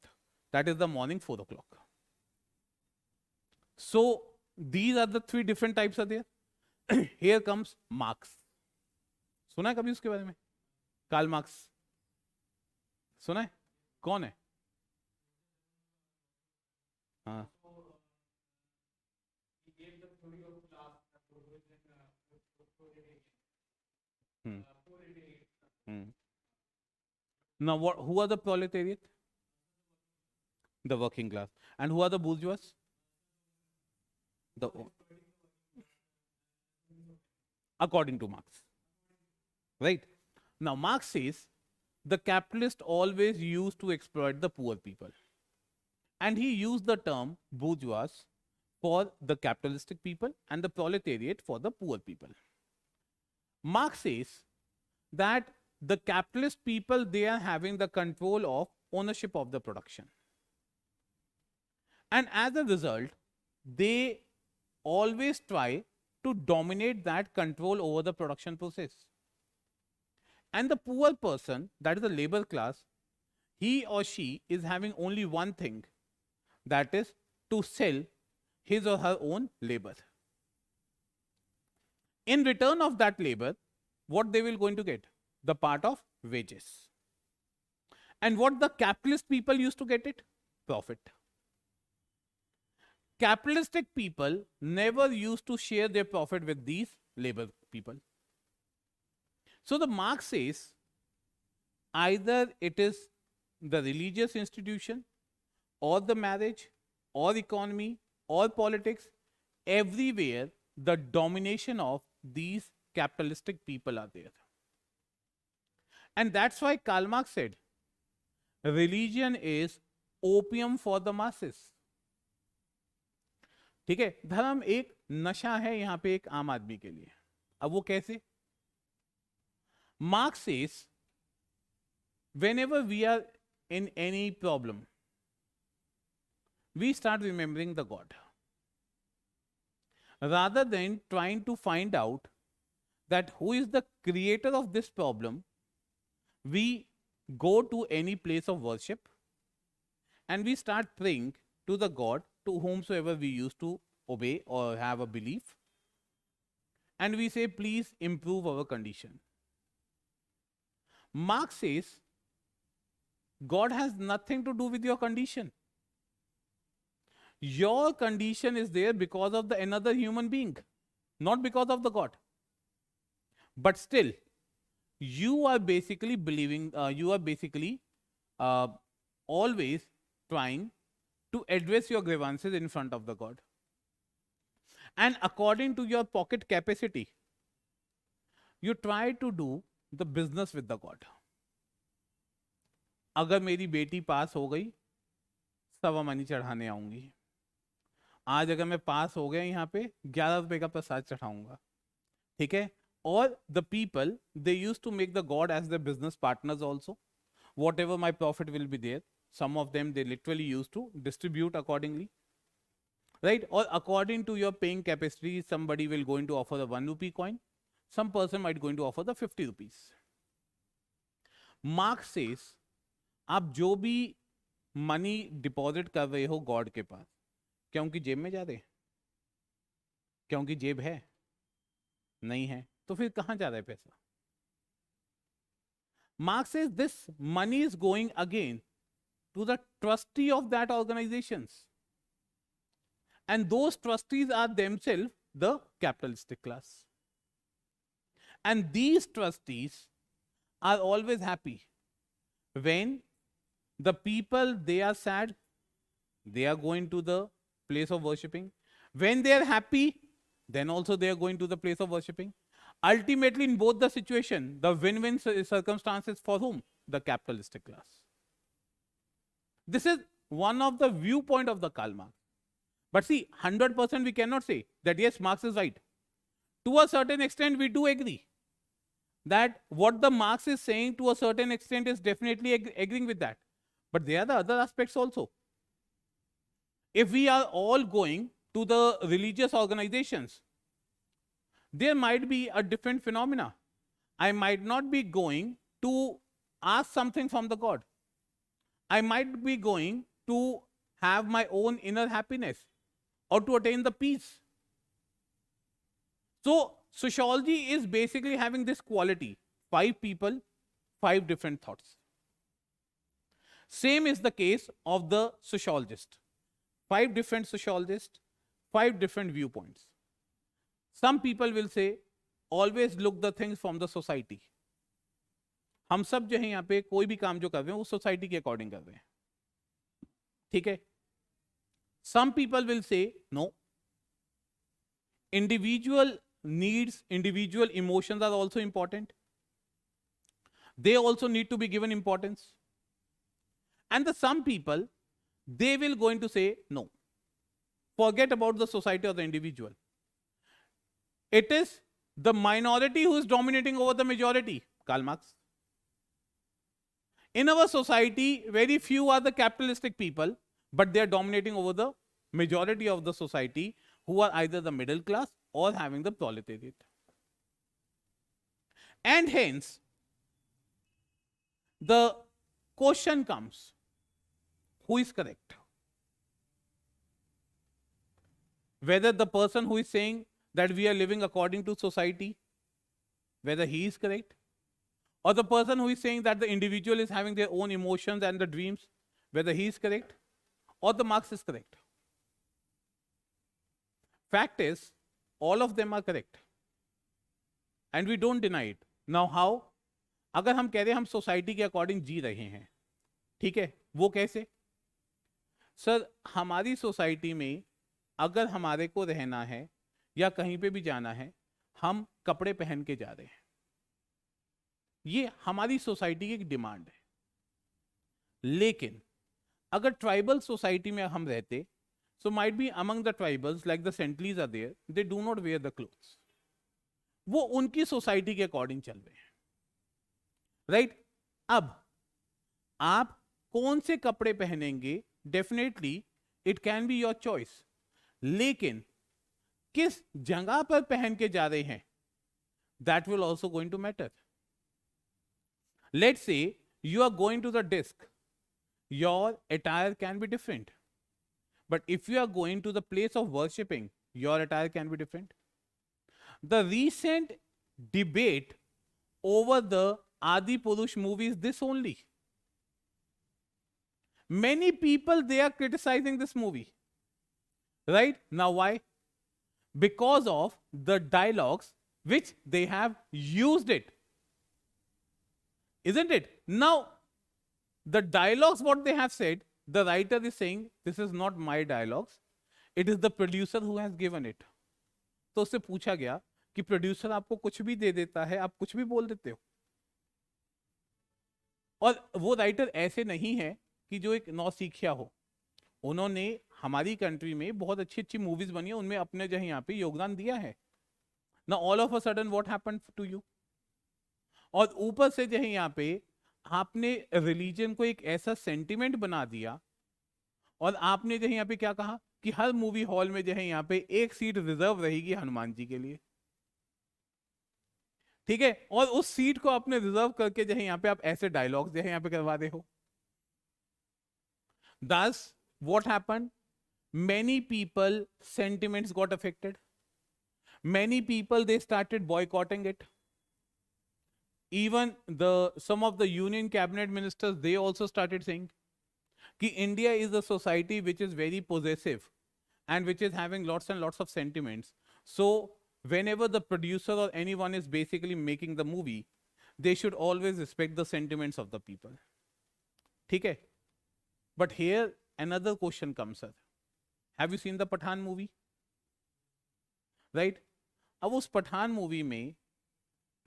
that is the morning 4 o'clock. So these are the three different types are there. Here comes Marx. सुना है कभी उसके बारे में? Karl Marx सुना है? कौन है? हाँ. Now who are the proletariat? The working class. And who are the bourgeois? According to Marx. Right? Now Marx says the capitalist always used to exploit the poor people. And he used the term bourgeois for the capitalistic people and the proletariat for the poor people. Marx says that the capitalist people, they are having the control of ownership of the production. And as a result, they always try to dominate that control over the production process. And the poor person, that is the labor class, he or she is having only one thing, that is to sell his or her own labor. In return of that labor, what they will going to get? The part of wages. And what the capitalist people used to get it? Profit. Capitalistic people never used to share their profit with these labor people. So the Marx says either it is the religious institution or the marriage or economy or politics, everywhere the domination of these capitalistic people are there. And that's why Karl Marx said religion is opium for the masses. ठीक है, धर्म एक नशा है यहां पे एक आम आदमी के लिए. अब वो कैसे? Marx says whenever we are in any problem, we start remembering the God. Rather than trying to find out that who is the creator of this problem, we go to any place of worship and we start praying to the God to whomsoever we used to obey or have a belief. And we say, please improve our condition. Marx says, God has nothing to do with your condition. Your condition is there because of the another human being, not because of the God. But still, you are basically believing, always trying to address your grievances in front of the God. And according to your pocket capacity, you try to do the business with the God. अगर मेरी बेटी पास हो गई, सवा money चढ़ाने आऊंगी. आज अगर मैं पास हो गया यहाँ पे 11 रुपए का प्रसाद चढ़ाऊंगा. ठीक है? Or the people, they used to make the God as their business partners also. Whatever my profit will be there, some of them they literally used to distribute accordingly. Right? Or according to your paying capacity, somebody will going to offer the 1 rupee coin. Some person might going to offer the 50 rupees. Marx says, आप जो भी money deposit कर रहे हो God के पास, क्या उनकी जेब में जा रहे? क्या उनकी जेब है? नहीं है. तो फिर कहां जा रहा है पैसा? Marx says this money is going again to the trustee of that organizations. And those trustees are themselves the capitalistic class. And these trustees are always happy. When the people, they are sad, they are going to the place of worshipping. When they are happy, then also they are going to the place of worshipping. Ultimately, in both the situation, the win-win circumstances for whom? The capitalistic class. This is one of the viewpoint of the Karl Marx. But see, 100% we cannot say that yes, Marx is right. To a certain extent, we do agree that what the Marx is saying to a certain extent is definitely agreeing with that. But there are the other aspects also. If we are all going to the religious organizations, there might be a different phenomena. I might not be going to ask something from the God. I might be going to have my own inner happiness or to attain the peace. So, sociology is basically having this quality. 5 people, 5 different thoughts. Same is the case of the sociologist. 5 different sociologists, 5 different viewpoints. Some people will say, always look the things from the society. हम सब जो है यहाँ पे कोई भी काम जो कर रहे हैं वो सोसाइटी के अकॉर्डिंग कर रहे हैं. ठीक है? Some people will say, no. Individual needs, individual emotions are also important. They also need to be given importance. And some people, they will going to say, no. forget about the society or the individual. It is the minority who is dominating over the majority. Karl Marx. In our society, very few are the capitalistic people, but they are dominating over the majority of the society, who are either the middle class or having the proletariat. And hence, the question comes, who is correct? Whether the person who is saying that we are living according to society, whether he is correct, or the person who is saying that the individual is having their own emotions and the dreams, whether he is correct, or the Marx is correct. Fact is, all of them are correct. And we don't deny it. Now how? अगर हम कह रहे हैं हम society के according जी रहे हैं, ठीक है, वो कैसे? सर, हमारी सोसाइटी में अगर हमारे को रहना है या कहीं पे भी जाना है, हम कपड़े पहन के जा रहे हैं, ये हमारी सोसाइटी की एक डिमांड है. लेकिन अगर ट्राइबल सोसाइटी में हम रहते, so might be among the tribals like the Sentleys are there, they do not wear the clothes. वो उनकी सोसाइटी के अकॉर्डिंग चल रहे हैं, राइट? अब आप कौन से कपड़े पहनेंगे, definitely it can be your choice, लेकिन किस जगह पर पहन के जा रहे हैं, that will also going to matter. Let's say you are going to the disc, your attire can be different, but if you are going to the place of worshipping, your attire can be different. The recent debate over the Adi Purush movie is this only. Many people, they are criticizing this movie, right? Now why? Because of the dialogues which they have used it, isn't it? Now the dialogues what they have said, the writer is saying this is not my dialogues, it is the producer who has given it. तो उससे पूछा गया कि producer आपको कुछ भी दे देता है, आप कुछ भी बोल देते हो. और वो राइटर ऐसे नहीं है कि जो एक नौसिखिया हो. उन्होंने हमारी कंट्री में बहुत अच्छी अच्छी मूवीज बनी है, उनमें अपने जो है यहाँ पे योगदान दिया है. ना all of a sudden what happened to you, और ऊपर से जो है यहाँ पे आपने रिलीजन को एक ऐसा सेंटिमेंट बना दिया, और आपने जो है यहाँ पे क्या कहा कि हर मूवी हॉल में जो है यहाँ पे एक सीट रिजर्व रहेगी हनुमान जी के लिए, ठीक है, और उस सीट को आपने रिजर्व करके जो है यहाँ पे आप ऐसे डायलॉग्स जो है यहाँ पे करवा रहे हो. Thus, what happened? Many people sentiments got affected. Many people, they started boycotting it. Even some of the union cabinet ministers, they also started saying कि India is a society which is very possessive and which is having lots and lots of sentiments. So whenever the producer or anyone is basically making the movie, they should always respect the sentiments of the people. ठीक है? But here another question comes, sir. Have you seen the Pathan movie? Right? अब उस Pathan movie में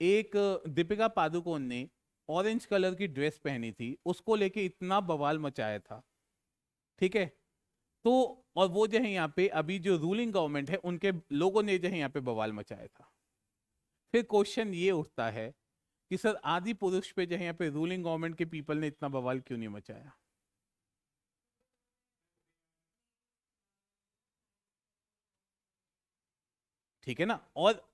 एक दीपिका पादुकोण ने orange colour की dress पहनी थी, उसको लेके इतना बवाल मचाया था, ठीक है, तो और वो जो है यहाँ पे अभी जो रूलिंग गवर्नमेंट है उनके लोगों ने जो है यहाँ पे बवाल मचाया था. फिर क्वेश्चन ये उठता है कि सर आदि पुरुष पे जो है यहाँ पे रूलिंग गवर्नमेंट के पीपल ने इतना बवाल क्यों नहीं मचाया? ठीक है ना. और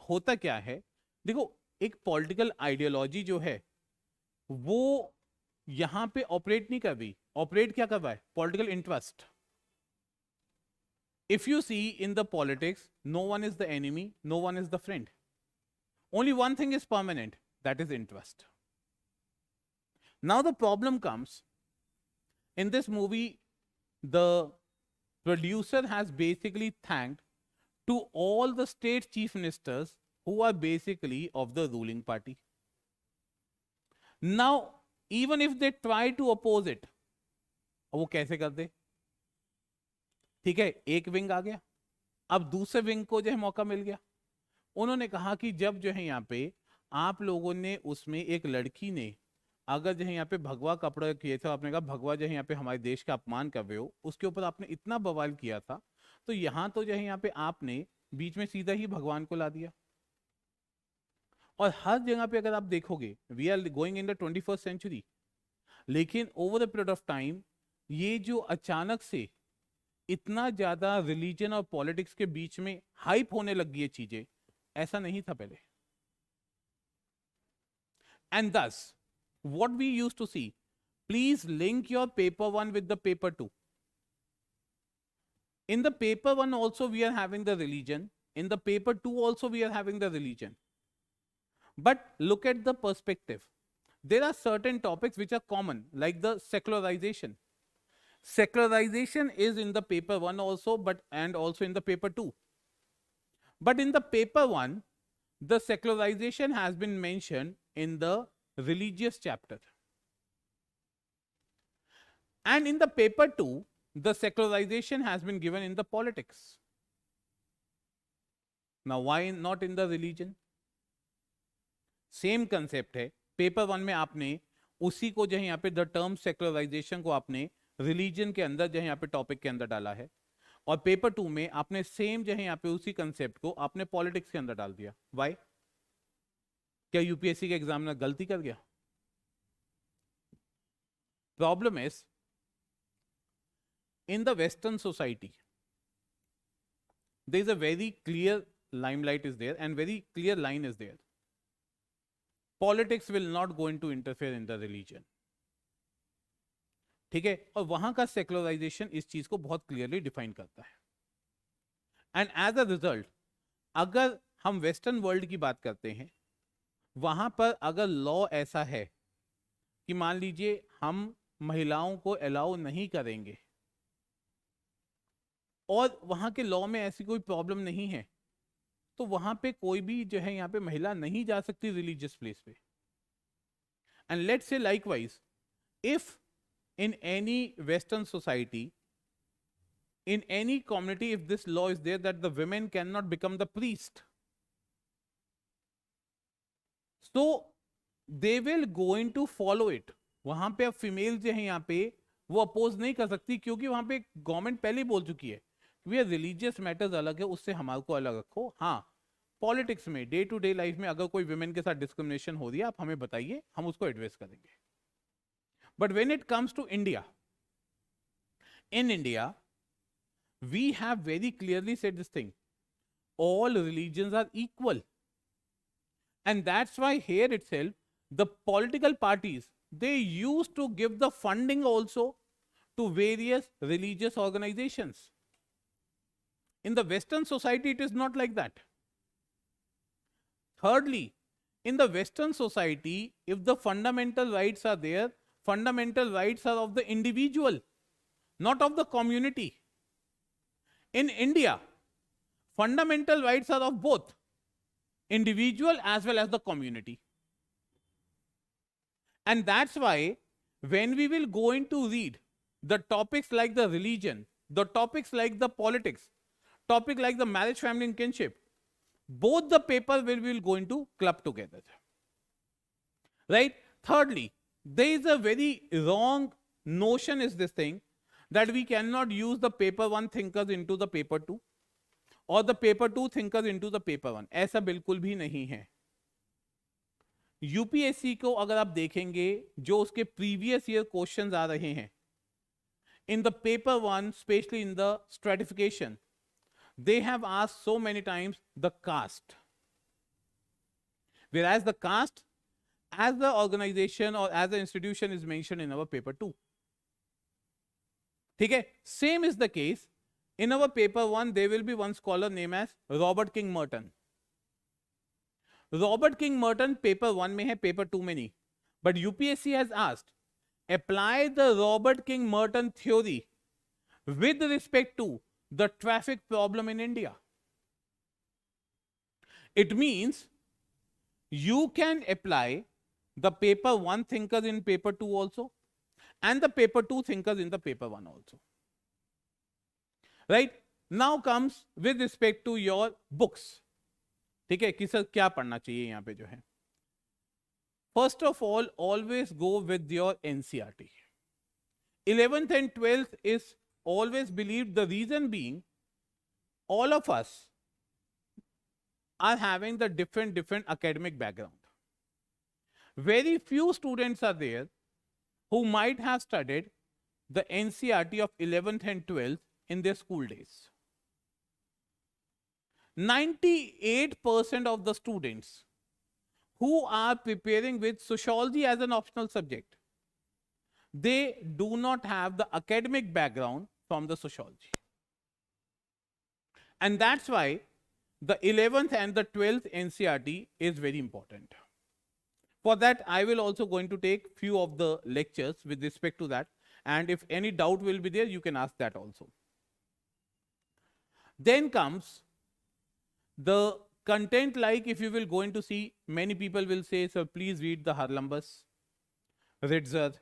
होता क्या है, देखो एक पॉलिटिकल आइडियोलॉजी जो है वो यहां पे ऑपरेट नहीं कर रही. ऑपरेट क्या कर रहा है? Political interest. If you see in the politics, no one is the enemy, no one is the friend. Only one thing is permanent, that is interest. Now the problem comes in this movie, the producer has basically thanked to all the state chief ministers who are basically of the ruling party. Now, even if they try to oppose it, वो कैसे करते? ठीक है, एक wing आ गया, अब दूसरे wing को जो है मौका मिल गया. उन्होंने कहा कि जब जो है यहाँ पे आप लोगों ने उसमें एक लड़की ने अगर जो है यहाँ पे भगवा कपड़ा किए थे, आपने कहा भगवा जो है यहाँ पे हमारे देश का अपमान कर रहे हो, उसके ऊपर आपने इतना बवाल किया था, तो यहां तो जो है यहाँ पे आपने बीच में सीधा ही भगवान को ला दिया। और हर जगह पे अगर आप देखोगे, we are going in the 21st century, लेकिन over the period of time ये जो अचानक से इतना ज्यादा रिलीजन और पॉलिटिक्स के बीच में हाइप होने लग गई है चीजें, ऐसा नहीं था पहले। And thus what we used to see, please link your paper 1 with the paper 2. In the paper 1 also we are having the religion, in the paper 2 also we are having the religion. But look at the perspective. There are certain topics which are common, like the secularization. Secularization is in the paper 1 also, and also in the paper 2. But in the paper 1, the secularization has been mentioned in the religious chapter. And in the paper 2, the secularization has been given in the politics. Now, why not in the religion? Same concept है. Paper 1 में आपने उसी को जो है यहाँ पे the term secularisation को आपने रिलीजन के अंदर जो है यहाँ पे टॉपिक के अंदर डाला है, और पेपर 2 में आपने सेम जो है यहाँ पे उसी कंसेप्ट को आपने पॉलिटिक्स के अंदर डाल दिया. वाई? क्या यूपीएससी के एग्जामिनर गलती कर गया? Problem is in the Western society, there is a very clear limelight is there and very clear line is there. Politics will not go into interfere in the religion. ठीक है, और वहां का secularisation इस चीज को बहुत क्लियरली डिफाइन करता है. एंड एज अ रिजल्ट, अगर हम वेस्टर्न वर्ल्ड की बात करते हैं, वहां पर अगर लॉ ऐसा है कि मान लीजिए हम महिलाओं को अलाउ नहीं करेंगे, और वहां के लॉ में ऐसी कोई प्रॉब्लम नहीं है, तो वहां पे कोई भी जो है यहाँ पे महिला नहीं जा सकती रिलीजियस प्लेस पे. And let's say likewise, if in any western society, in any community, if this law is there that the women cannot become the priest, so they will going to follow it. वहां पे अब female जो है यहाँ पे वो oppose नहीं कर सकती, क्योंकि वहां पे गवर्नमेंट पहले ही बोल चुकी है वे रिलीजियस मैटर्स अलग है, उससे हमारे को अलग रखो. हाँ, पॉलिटिक्स में डे टू डे लाइफ में अगर कोई विमेन के साथ डिस्क्रिमिनेशन हो रही है, आप हमें बताइए, हम उसको एड्रेस करेंगे. But when it comes to India, in India we have very clearly said this thing: all religions are equal. And that's why here itself the political parties, they used to give the funding also to various religious organizations. In the Western society it is not like that. Thirdly, in the Western society, if the fundamental rights are there, fundamental rights are of the individual, not of the community. In India, fundamental rights are of both individual as well as the community. And that's why when we will go into read the topics like the religion, the topics like the politics, topic like the marriage, family and kinship, both the papers will go into club together. Right? Thirdly, there is a very wrong notion is this thing, that we cannot use the paper 1 thinkers into the paper 2 or the paper 2 thinkers into the paper 1. ऐसा बिल्कुल भी नहीं है. UPSC को अगर आप देखेंगे, जो उसके प्रीवियस ईयर क्वेश्चंस आ रहे हैं in the paper 1, especially in the stratification, they have asked so many times the caste, whereas the caste as the organization or as the institution is mentioned in our paper 2. ठीक है, same is the case in our paper 1. There will be one scholar name as Robert King Merton. Robert King Merton paper 1 में है, paper 2 में नहीं. But UPSC has asked apply the Robert King Merton theory with respect to the traffic problem in India. It means you can apply the paper 1 thinkers in paper 2 also and the paper 2 thinkers in the paper 1 also. Right? Now comes with respect to your books. ठीक है, कि sir क्या पढ़ना चाहिए यहाँ पे जो है. First of all, always go with your NCERT. 11th and 12th is always believed, the reason being all of us are having the different academic background. Very few students are there who might have studied the NCERT of 11th and 12th in their school days. 98% of the students who are preparing with sociology as an optional subject, they do not have the academic background from the sociology. And that's why the 11th and the 12th NCERT is very important. For that, I will also going to take few of the lectures with respect to that. And if any doubt will be there, you can ask that also. Then comes the content, like if you will going to see, many people will say, sir, please read the Harlambas, Ritzer,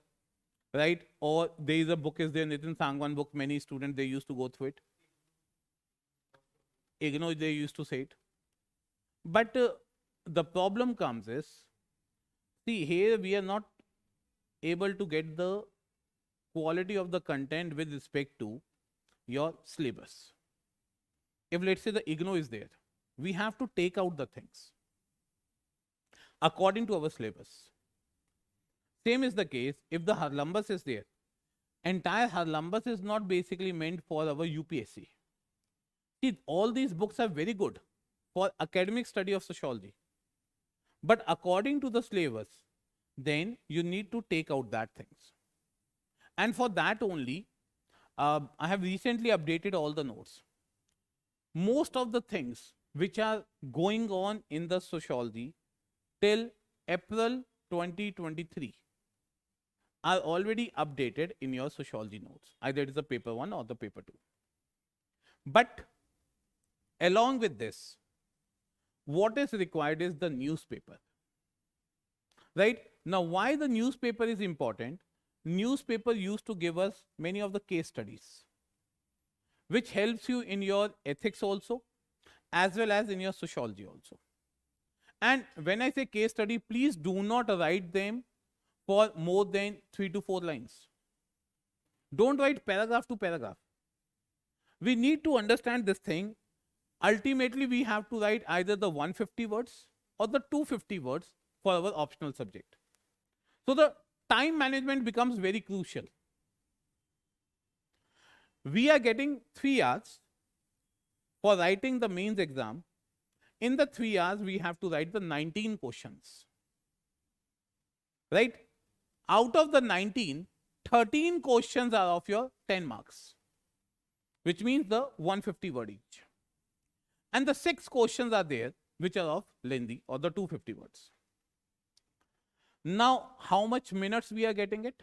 right? Or there is a book, is there, Nitin Sangwan book, many students, they used to go through it. IGNO, they used to say it. But the problem comes is, see, here we are not able to get the quality of the content with respect to your syllabus. If let's say the IGNO is there, we have to take out the things according to our syllabus. Same is the case if the Harlambas is there. Entire Harlambas is not basically meant for our UPSC. See, all these books are very good for academic study of sociology. But according to the syllabus, then you need to take out that things. And for that only, I have recently updated all the notes. Most of the things which are going on in the sociology till April 2023 are already updated in your sociology notes. Either it is the paper 1 or the paper 2. But along with this, what is required is the newspaper. Right? Now, why the newspaper is important? Newspaper used to give us many of the case studies, which helps you in your ethics also, as well as in your sociology also. And when I say case study, please do not write them for more than 3 to 4 lines. Don't write paragraph to paragraph. We need to understand this thing. Ultimately, we have to write either the 150 words or the 250 words for our optional subject. So the time management becomes very crucial. We are getting 3 hours for writing the mains exam. In the 3 hours, we have to write the 19 questions. Right? Out of the 19, 13 questions are of your 10 marks, which means the 150 word each. And the 6 questions are there, which are of lengthy or the 250 words. Now, how much minutes we are getting it?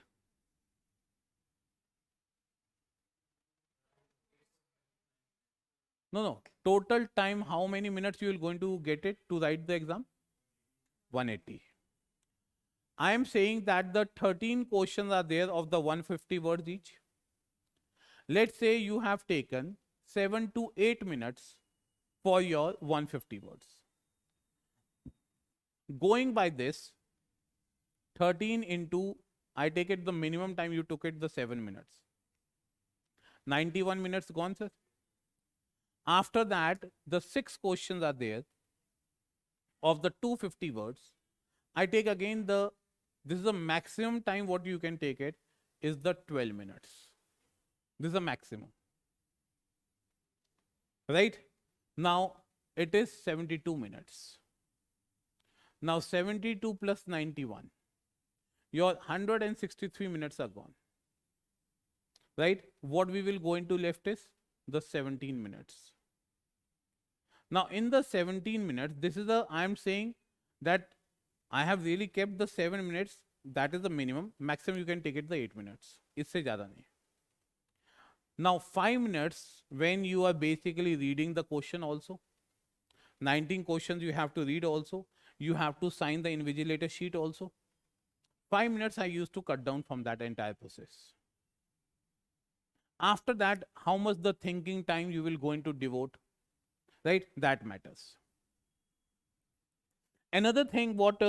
No. Total time, how many minutes you will going to get it to write the exam? 180. I am saying that the 13 questions are there of the 150 words each. Let's say you have taken 7 to 8 minutes for your 150 words. Going by this, 13 into, I take it the minimum time you took it the 7 minutes. 91 minutes gone, sir. After that, the 6 questions are there of the 250 words. I take again this is the maximum time what you can take it is the 12 minutes. This is the maximum. Right? Now, it is 72 minutes. Now, 72 plus 91. Your 163 minutes are gone. Right? What we will go into left is the 17 minutes. Now, in the 17 minutes, this is I am saying that I have really kept the 7 minutes. That is the minimum. Maximum you can take it the 8 minutes. Isse zyada nahi. Now, 5 minutes when you are basically reading the question also. 19 questions you have to read also. You have to sign the invigilator sheet also. 5 minutes I used to cut down from that entire process. After that, how much the thinking time you will going to devote, right? That matters. Another thing what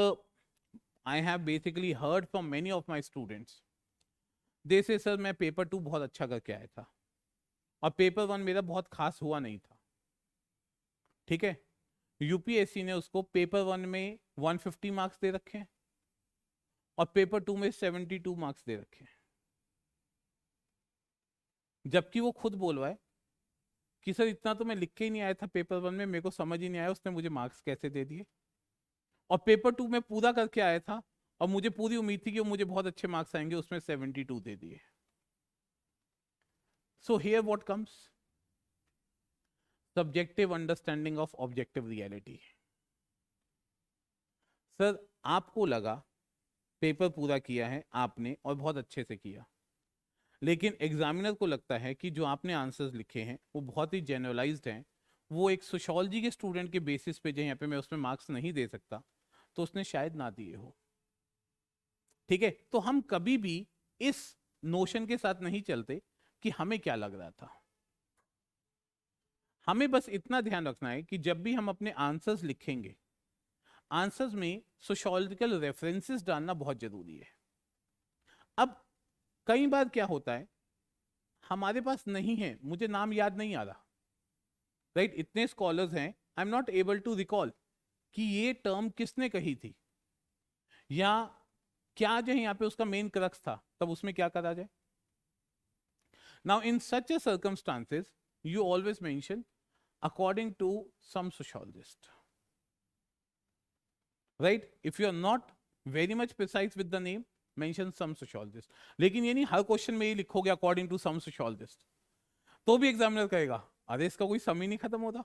I have basically heard from many of my students, they say, sir, मैं paper 2 बहुत अच्छा करके आया था और paper 1 मेरा बहुत खास हुआ नहीं था. ठीक है, यूपीएससी ने उसको पेपर 1 में 150 मार्क्स दे रखे हैं और पेपर 2 में 72 मार्क्स दे रखे हैं, जबकि वो खुद बोल रहा है कि सर इतना तो मैं लिख के ही नहीं आया था पेपर 1 में, मेरे को समझ ही नहीं आया उसने मुझे मार्क्स कैसे दे दिए, और पेपर 2 में पूरा करके आया था और मुझे पूरी उम्मीद थी कि मुझे बहुत अच्छे मार्क्स आएंगे, उसमें 72 दे दिए। So here what comes, subjective understanding of objective reality. Sir आपको लगा पेपर पूरा किया है आपने और बहुत अच्छे से किया, लेकिन एग्जामिनर को लगता है कि जो आपने आंसर्स लिखे हैं वो बहुत ही जनरलाइज्ड हैं, वो एक सोशियोलॉजी के स्टूडेंट के बेसिस पे जो यहाँ पे मैं उसमें मार्क्स नहीं दे सकता, तो उसने शायद ना दिए हो। ठीक है, तो हम कभी भी इस नोशन के साथ नहीं चलते कि हमें क्या लग रहा था। हमें बस इतना ध्यान रखना है कि जब भी हम अपने आंसर्स लिखेंगे, आंसर्स में सोशियोलॉजिकल रेफरेंसेस डालना बहुत जरूरी है। अब कई बार क्या होता है, हमारे पास नहीं है, मुझे नाम याद नहीं आ रहा, राइट, इतने स्कॉलर्स हैं, I am not able to recall कि ये टर्म किसने कही थी या क्या जो है यहाँ पे उसका मेन क्रक्स था, तब उसमें क्या करा जाए। Now in such A circumstances you always mention according to some sociologist, right? If you are not very much precise with the name, mention some sociologist. लेकिन ये नहीं हर क्वेश्चन में ये लिखोगे according to some sociologist, तो भी examiner कहेगा अरे इसका कोई सम ही नहीं खत्म होता।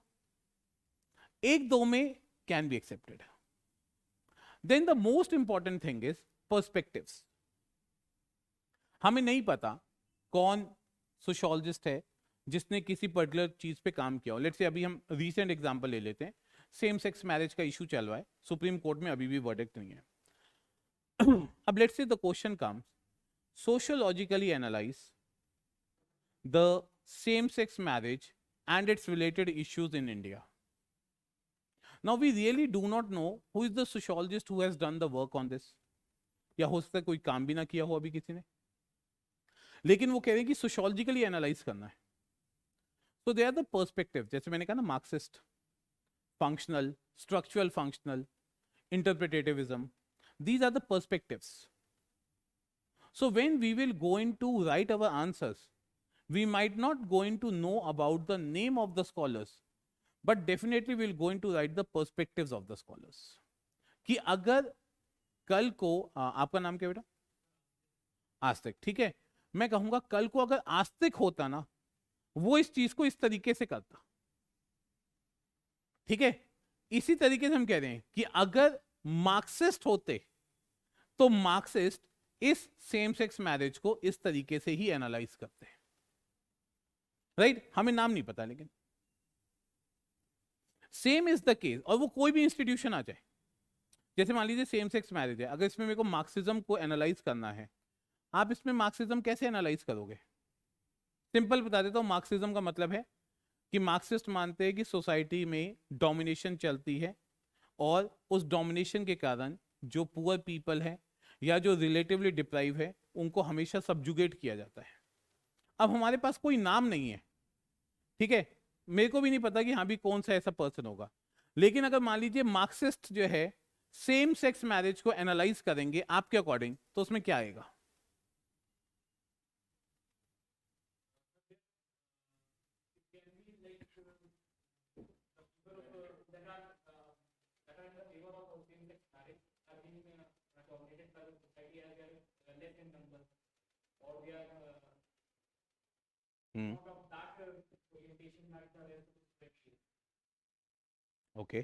एक दो में can be accepted. Then the most important thing is perspectives. हमें नहीं पता कौन सोशियोलॉजिस्ट है जिसने किसी पर्टिकुलर चीज पे काम किया हो। लेट्स से अभी हम रीसेंट एग्जांपल ले लेते हैं, सेम सेक्स मैरिज का इशू चल रहा है, सुप्रीम कोर्ट में अभी भी वर्डिक्ट नहीं है। अब let's say the question comes, sociologically analyse the same sex marriage and its related issues in India. Now we really do not know who is the sociologist who has done the work on this, या हो सकता है कोई काम भी ना किया हो अभी किसी ने, लेकिन वो कह रहे हैं कि सोशियोलॉजिकली एनालाइज करना है। तो दे आर द पर्सपेक्टिव, जैसे मैंने कहा ना, Marxist, functional, structural functional, interpretativism, these are the perspectives. So when we will going to write our answers, we might not going to know about the name of the scholars, but definitely we'll going to write the perspectives of the scholars. कि अगर कल को आपका नाम क्या बेटा? आस्तिक, ठीक है, मैं कहूंगा कल को अगर आस्तिक होता ना, वो इस चीज को इस तरीके से करता। ठीक है, इसी तरीके से हम कह रहे हैं कि अगर मार्क्सिस्ट होते तो मार्क्सिस्ट इस सेम सेक्स मैरिज को इस तरीके से ही एनालाइज करते हैं, राइट? हमें नाम नहीं पता, लेकिन सेम इज द केस। और वो कोई भी इंस्टीट्यूशन आ जाए, जैसे मान लीजिए सेम सेक्स मैरिज है, अगर इसमें मेरे को मार्क्सिज्म को एनालाइज करना है, आप इसमें मार्क्सिज्म कैसे एनालाइज करोगे? सिंपल बता देता हूं, मार्क्सिज्म का मतलब है कि मार्क्सिस्ट मानते हैं कि सोसाइटी में डोमिनेशन चलती है और उस डोमिनेशन के कारण जो पुअर पीपल है या जो रिलेटिवली डिप्राइव है उनको हमेशा सब्जुगेट किया जाता है। अब हमारे पास कोई नाम नहीं है, ठीक है, मेरे को भी नहीं पता कि हाँ भी कौन सा ऐसा पर्सन होगा, लेकिन अगर मान लीजिए मार्क्सिस्ट जो है सेम सेक्स मैरिज को एनालाइज करेंगे आपके अकॉर्डिंग, तो उसमें क्या आएगा? ओके,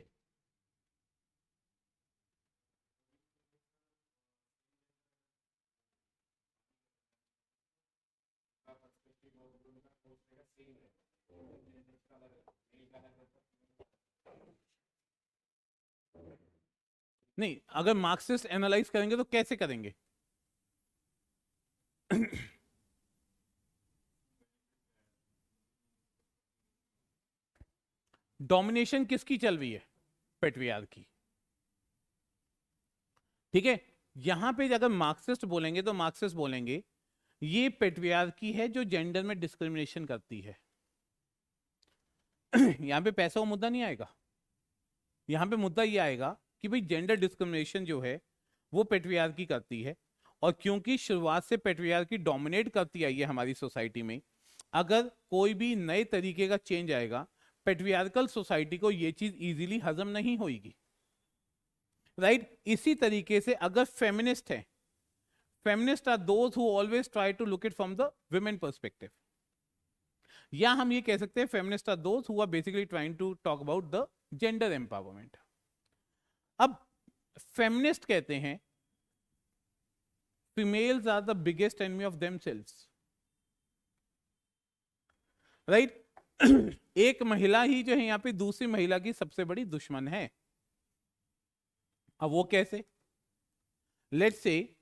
नहीं, अगर मार्क्सिस्ट एनालाइज करेंगे तो कैसे करेंगे? डोमिनेशन किसकी चल रही है? पेट्रियार्की। ठीक है, यहां पे अगर मार्क्सिस्ट बोलेंगे तो मार्क्सिस्ट बोलेंगे ये पेट्रियार्की है जो जेंडर में डिस्क्रिमिनेशन करती है। यहां पे पैसा का मुद्दा नहीं आएगा, यहाँ पे मुद्दा ये आएगा कि भाई जेंडर डिस्क्रिमिनेशन जो है वो पेट्रियार्की करती है, और क्योंकि शुरुआत से पेट्रियार्की डोमिनेट करती आई है हमारी सोसाइटी में, अगर कोई भी नए तरीके का चेंज आएगा, पेट्रियार्कल सोसाइटी को ये चीज इजीली हजम नहीं होगी, राइट? इसी तरीके से अगर फेमिनिस्ट है, feminist are those who always try to look it from the women perspective, या हम ये कह सकते हैं feminist are those who are basically trying to talk about the gender empowerment. अब फेमिनिस्ट कहते हैं females are the biggest enemy of themselves, right? एक महिला ही जो है यहां पे दूसरी महिला की सबसे बड़ी दुश्मन है। अब वो कैसे? Let's say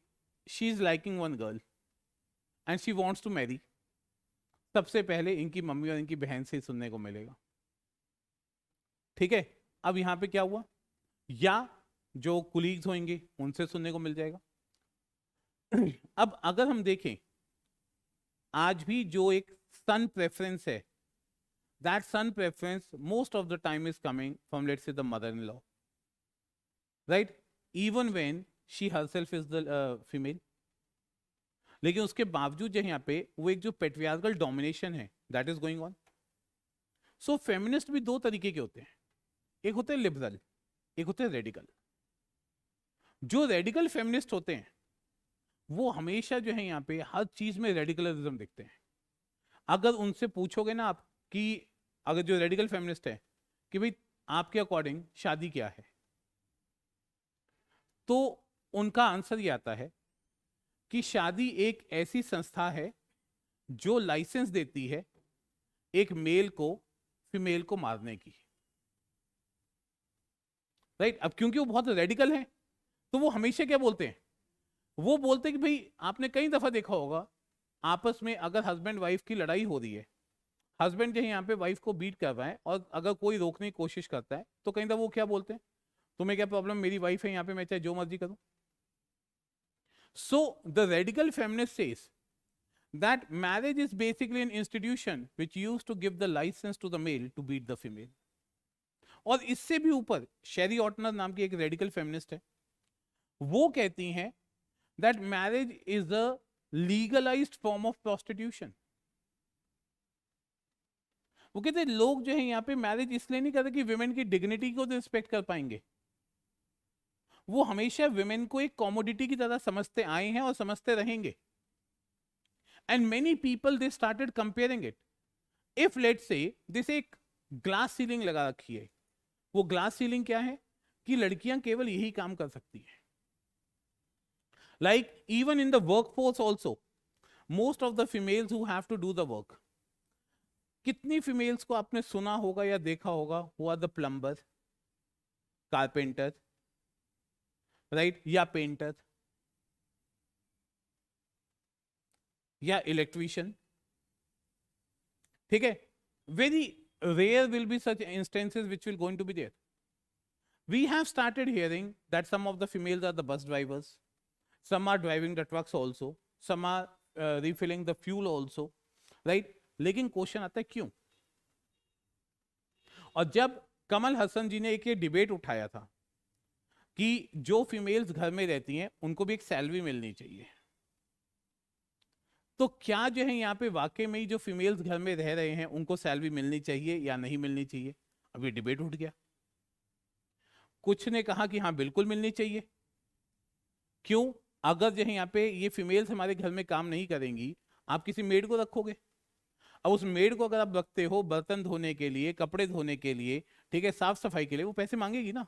she is liking one girl and she wants to marry, सबसे पहले इनकी मम्मी और इनकी बहन से ही सुनने को मिलेगा, ठीक है? अब यहां पे क्या हुआ, या जो कुलीग्स होंगे उनसे सुनने को मिल जाएगा। अब अगर हम देखें आज भी जो एक सन प्रेफरेंस है, that son preference most of the time is coming from, let's say, the mother-in-law, right? Even when she herself is the female, लेकिन उसके बावजूद जो है यहाँ पे वो एक जो पेट्रियार्कल डोमिनेशन है that is going on। So feminist भी दो तरीके के होते हैं, एक होते हैं लिबरल, एक होते हैं रेडिकल। जो रेडिकल फेमिनिस्ट होते हैं वो हमेशा जो है यहाँ पे हर चीज में रेडिकलिज्म देखते हैं। अगर उनसे पूछोगे ना आप कि अगर जो रेडिकल फेमिनिस्ट है कि भाई आपके अकॉर्डिंग शादी क्या है, तो उनका आंसर ये आता है कि शादी एक ऐसी संस्था है जो लाइसेंस देती है एक मेल को फीमेल को मारने की, राइट? अब क्योंकि वो बहुत रेडिकल है तो वो हमेशा क्या बोलते हैं, वो बोलते हैं कि भाई आपने कई दफा देखा होगा आपस में अगर हस्बैंड वाइफ की लड़ाई हो रही है, हस्बैंड जो है यहाँ पे वाइफ को बीट कर रहा है और अगर कोई रोकने की कोशिश करता है तो कहीं दफा वो क्या बोलते हैं, तुम्हें क्या प्रॉब्लम, मेरी वाइफ है यहाँ पे, मैं चाहे जो मर्जी करूं। So the radical feminist says that marriage is basically an institution which used to give the license to the male to beat the female। और इससे भी ऊपर शेरी ऑटनर नाम की एक रेडिकल फेमिनिस्ट है, वो कहती हैं that marriage is a legalized form of prostitution। वो कहते हैं लोग जो है यहाँ पे मैरिज इसलिए नहीं करते कि विमेन की डिग्निटी को रिस्पेक्ट कर पाएंगे, वो हमेशा विमेन को एक कॉमोडिटी की तरह समझते आए हैं और समझते रहेंगे। And many people they started comparing it। If let's say this एक ग्लास सीलिंग लगा रखी है, वो ग्लास सीलिंग क्या है कि लड़कियां केवल यही काम कर सकती हैं। Like even in the workforce also, most of the females who have to do the work, कितनी फीमेल्स को आपने सुना होगा या देखा होगा, वो are the plumber, carpenter, right, या पेंटर, या इलेक्ट्रीशियन, ठीक है? Very rare will be such instances which will going to be there. We have started hearing that some of the females are the bus drivers, some are driving the trucks also, some are refilling the fuel also, right? लेकिन question आता है क्यों? और जब कमल हसन जी ने एक ये debate उठाया था कि जो फीमेल्स घर में रहती हैं उनको भी एक सैलरी मिलनी चाहिए, तो क्या जो है यहाँ पे वाकई में ही जो फीमेल्स घर में रह रहे हैं उनको सैलरी मिलनी चाहिए या नहीं मिलनी चाहिए? अब ये डिबेट उठ गया। कुछ ने कहा कि हाँ बिल्कुल मिलनी चाहिए। क्यों? अगर जो है यहाँ पे ये फीमेल्स हमारे घर में काम नहीं करेंगी, आप किसी मेड को रखोगे, अब उस मेड को अगर आप रखते हो बर्तन धोने के लिए, कपड़े धोने के लिए, ठीक है, साफ सफाई के लिए, वो पैसे मांगेगी ना।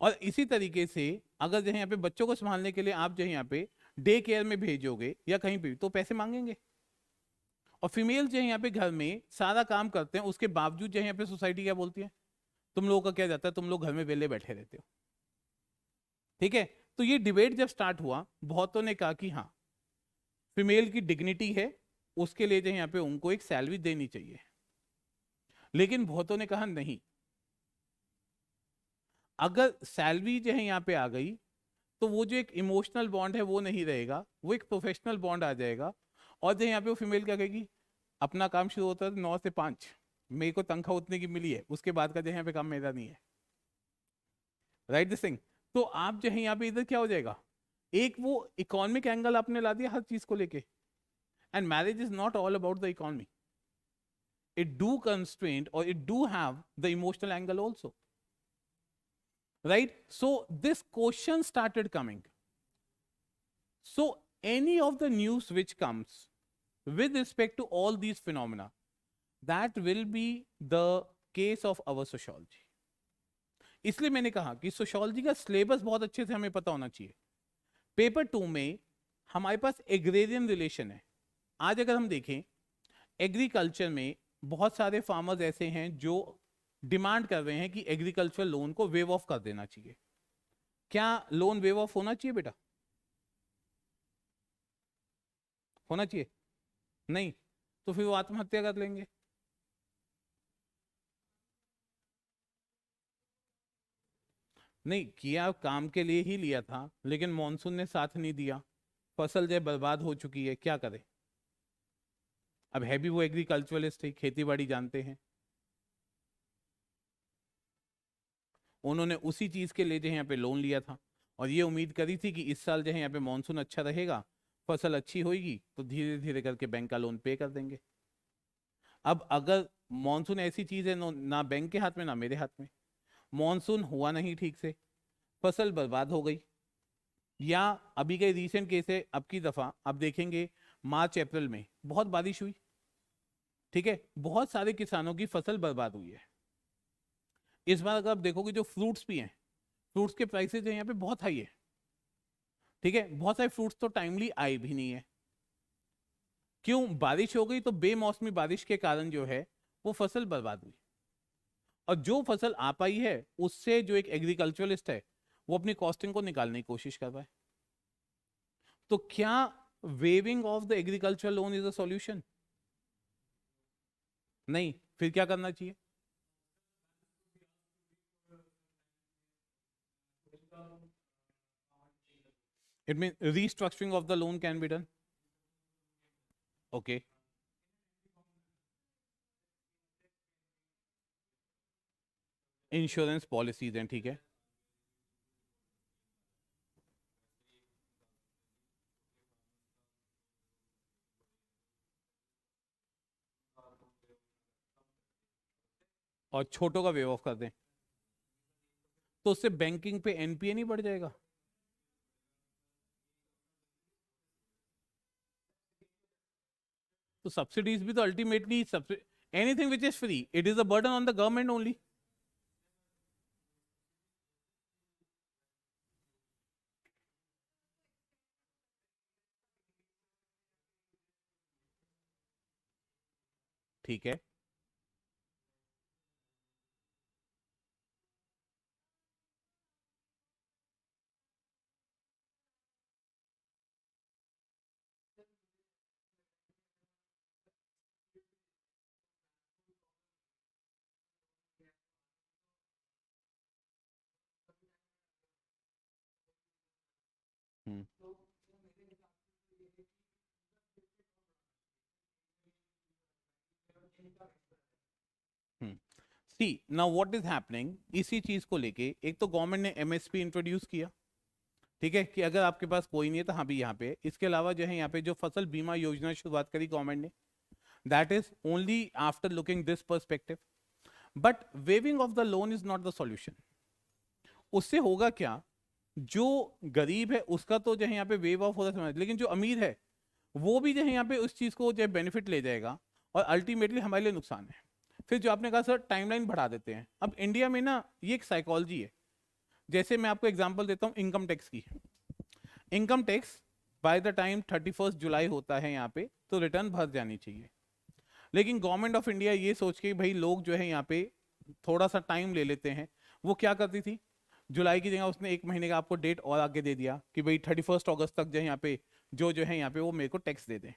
और इसी तरीके से अगर जो है यहाँ पे बच्चों को संभालने के लिए आप जो है यहाँ पे डे केयर में भेजोगे या कहीं पे, तो पैसे मांगेंगे। और फीमेल जो है यहाँ पे घर में सारा काम करते हैं, उसके बावजूद जो है यहाँ पे सोसाइटी क्या बोलती है, तुम लोगों का क्या जाता है, तुम लोग घर में वेले बैठे रहते हो, ठीक है? तो ये डिबेट जब स्टार्ट हुआ, बहुतों ने कहा कि हाँ फीमेल की डिग्निटी है, उसके लिए जो है यहाँ पे उनको एक सैलरी देनी चाहिए। लेकिन बहुतों ने कहा नहीं, अगर सैलरी जो है यहाँ पे आ गई तो वो जो एक इमोशनल बॉन्ड है वो नहीं रहेगा, वो एक प्रोफेशनल बॉन्ड आ जाएगा। और जो यहाँ पे वो फीमेल क्या कहेगी, अपना काम शुरू होता है 9 से 5, मेरे को तनख्वाह उतने की मिली है, उसके बाद का जो यहाँ पे काम मेरा नहीं है, राइट दिस थिंग। तो आप जो है यहाँ पे इधर क्या हो जाएगा, एक वो इकोनॉमिक एंगल आपने ला दिया हर चीज को लेके, and marriage is not all about the economy, it do constraint or it do have the emotional angle also, right? So this question started coming. So any of the news which comes with respect to all these phenomena, that will be the case of our sociology. इसलिए मैंने कहा कि sociology का syllabus बहुत अच्छे से हमें पता होना चाहिए। पेपर 2 में हमारे पास एग्रेरियन रिलेशन है। आज अगर हम देखें एग्रीकल्चर में बहुत सारे फार्मर्स ऐसे हैं जो डिमांड कर रहे हैं कि एग्रीकल्चर लोन को वेव ऑफ कर देना चाहिए। क्या लोन वेव ऑफ होना चाहिए बेटा? होना चाहिए? नहीं, तो फिर वो आत्महत्या कर लेंगे। नहीं किया, काम के लिए ही लिया था, लेकिन मॉनसून ने साथ नहीं दिया, फसल जब बर्बाद हो चुकी है, क्या करें? अब है भी वो एग्रीकल्चरलिस्ट ही, खेती बाड़ी जानते हैं, उन्होंने उसी चीज के लिए जो है यहाँ पे लोन लिया था और ये उम्मीद करी थी कि इस साल जो है यहाँ पे मॉनसून अच्छा रहेगा, फसल अच्छी होगी, तो धीरे धीरे करके बैंक का लोन पे कर देंगे। अब अगर मॉनसून ऐसी चीज है ना बैंक के हाथ में ना मेरे हाथ में, मॉनसून हुआ नहीं ठीक से, फसल बर्बाद हो गई, या अभी के रीसेंट केस है, अब की दफा आप देखेंगे मार्च अप्रैल में बहुत बारिश हुई, ठीक है, बहुत सारे किसानों की फसल बर्बाद हुई है। इस बार अगर आप देखोगे जो फ्रूट्स भी हैं, फ्रूट्स के प्राइसेस यहाँ पे बहुत हाई है, ठीक है, बहुत सारे फ्रूट्स तो टाइमली आए भी नहीं है। क्यों? बारिश हो गई, तो बेमौसमी बारिश के कारण जो है वो फसल बर्बाद हुई, और जो फसल आ पाई है उससे जो एक एग्रीकल्चरलिस्ट है वो अपनी कॉस्टिंग को निकालने की कोशिश कर रहा है। तो क्या waiving of the agriculture loan is a solution? नहीं, फिर क्या करना चाहिए? It means restructuring of the loan can be done. Okay. Insurance policies हैं, ठीक है, और छोटों का वेव ऑफ कर दें, तो उससे बैंकिंग पे एनपीए नहीं बढ़ जाएगा? तो सब्सिडीज भी तो ultimately anything which is free, it is a burden on the government only. ठीक है, हम्म, सी नाउ व्हाट इज हैपनिंग, इसी चीज को लेके एक तो गवर्नमेंट ने एमएसपी इंट्रोड्यूस किया, ठीक है, कि अगर आपके पास कोई नहीं है तो हाँ भी यहाँ पे, इसके अलावा जो है यहाँ पे जो फसल बीमा योजना शुरुआत करी गवर्नमेंट ने, that is only after looking this perspective, but waiving of the loan is not the solution. उससे होगा क्या, जो गरीब है उसका तो जो है यहाँ पे वेव ऑफ होता समझ, लेकिन जो अमीर है वो भी जो है यहाँ पे उस चीज को जो है बेनिफिट ले जाएगा, और अल्टीमेटली हमारे लिए नुकसान है। फिर जो आपने कहा सर टाइमलाइन बढ़ा देते हैं, अब इंडिया में ना ये एक साइकोलॉजी है, जैसे मैं आपको एग्जांपल देता हूँ इनकम टैक्स की। Income tax by the time 31 जुलाई होता है यहाँ पे, तो रिटर्न भर जानी चाहिए, लेकिन गवर्नमेंट ऑफ इंडिया ये सोच के भाई लोग जो है यहाँ पे थोड़ा सा टाइम ले लेते हैं, वो क्या करती थी, जुलाई की जगह उसने 1 महीने का आपको डेट और आगे दे दिया कि भाई 31 अगस्त तक जो है यहाँ पे जो है यहाँ पे वो मेरे को टैक्स दे दें।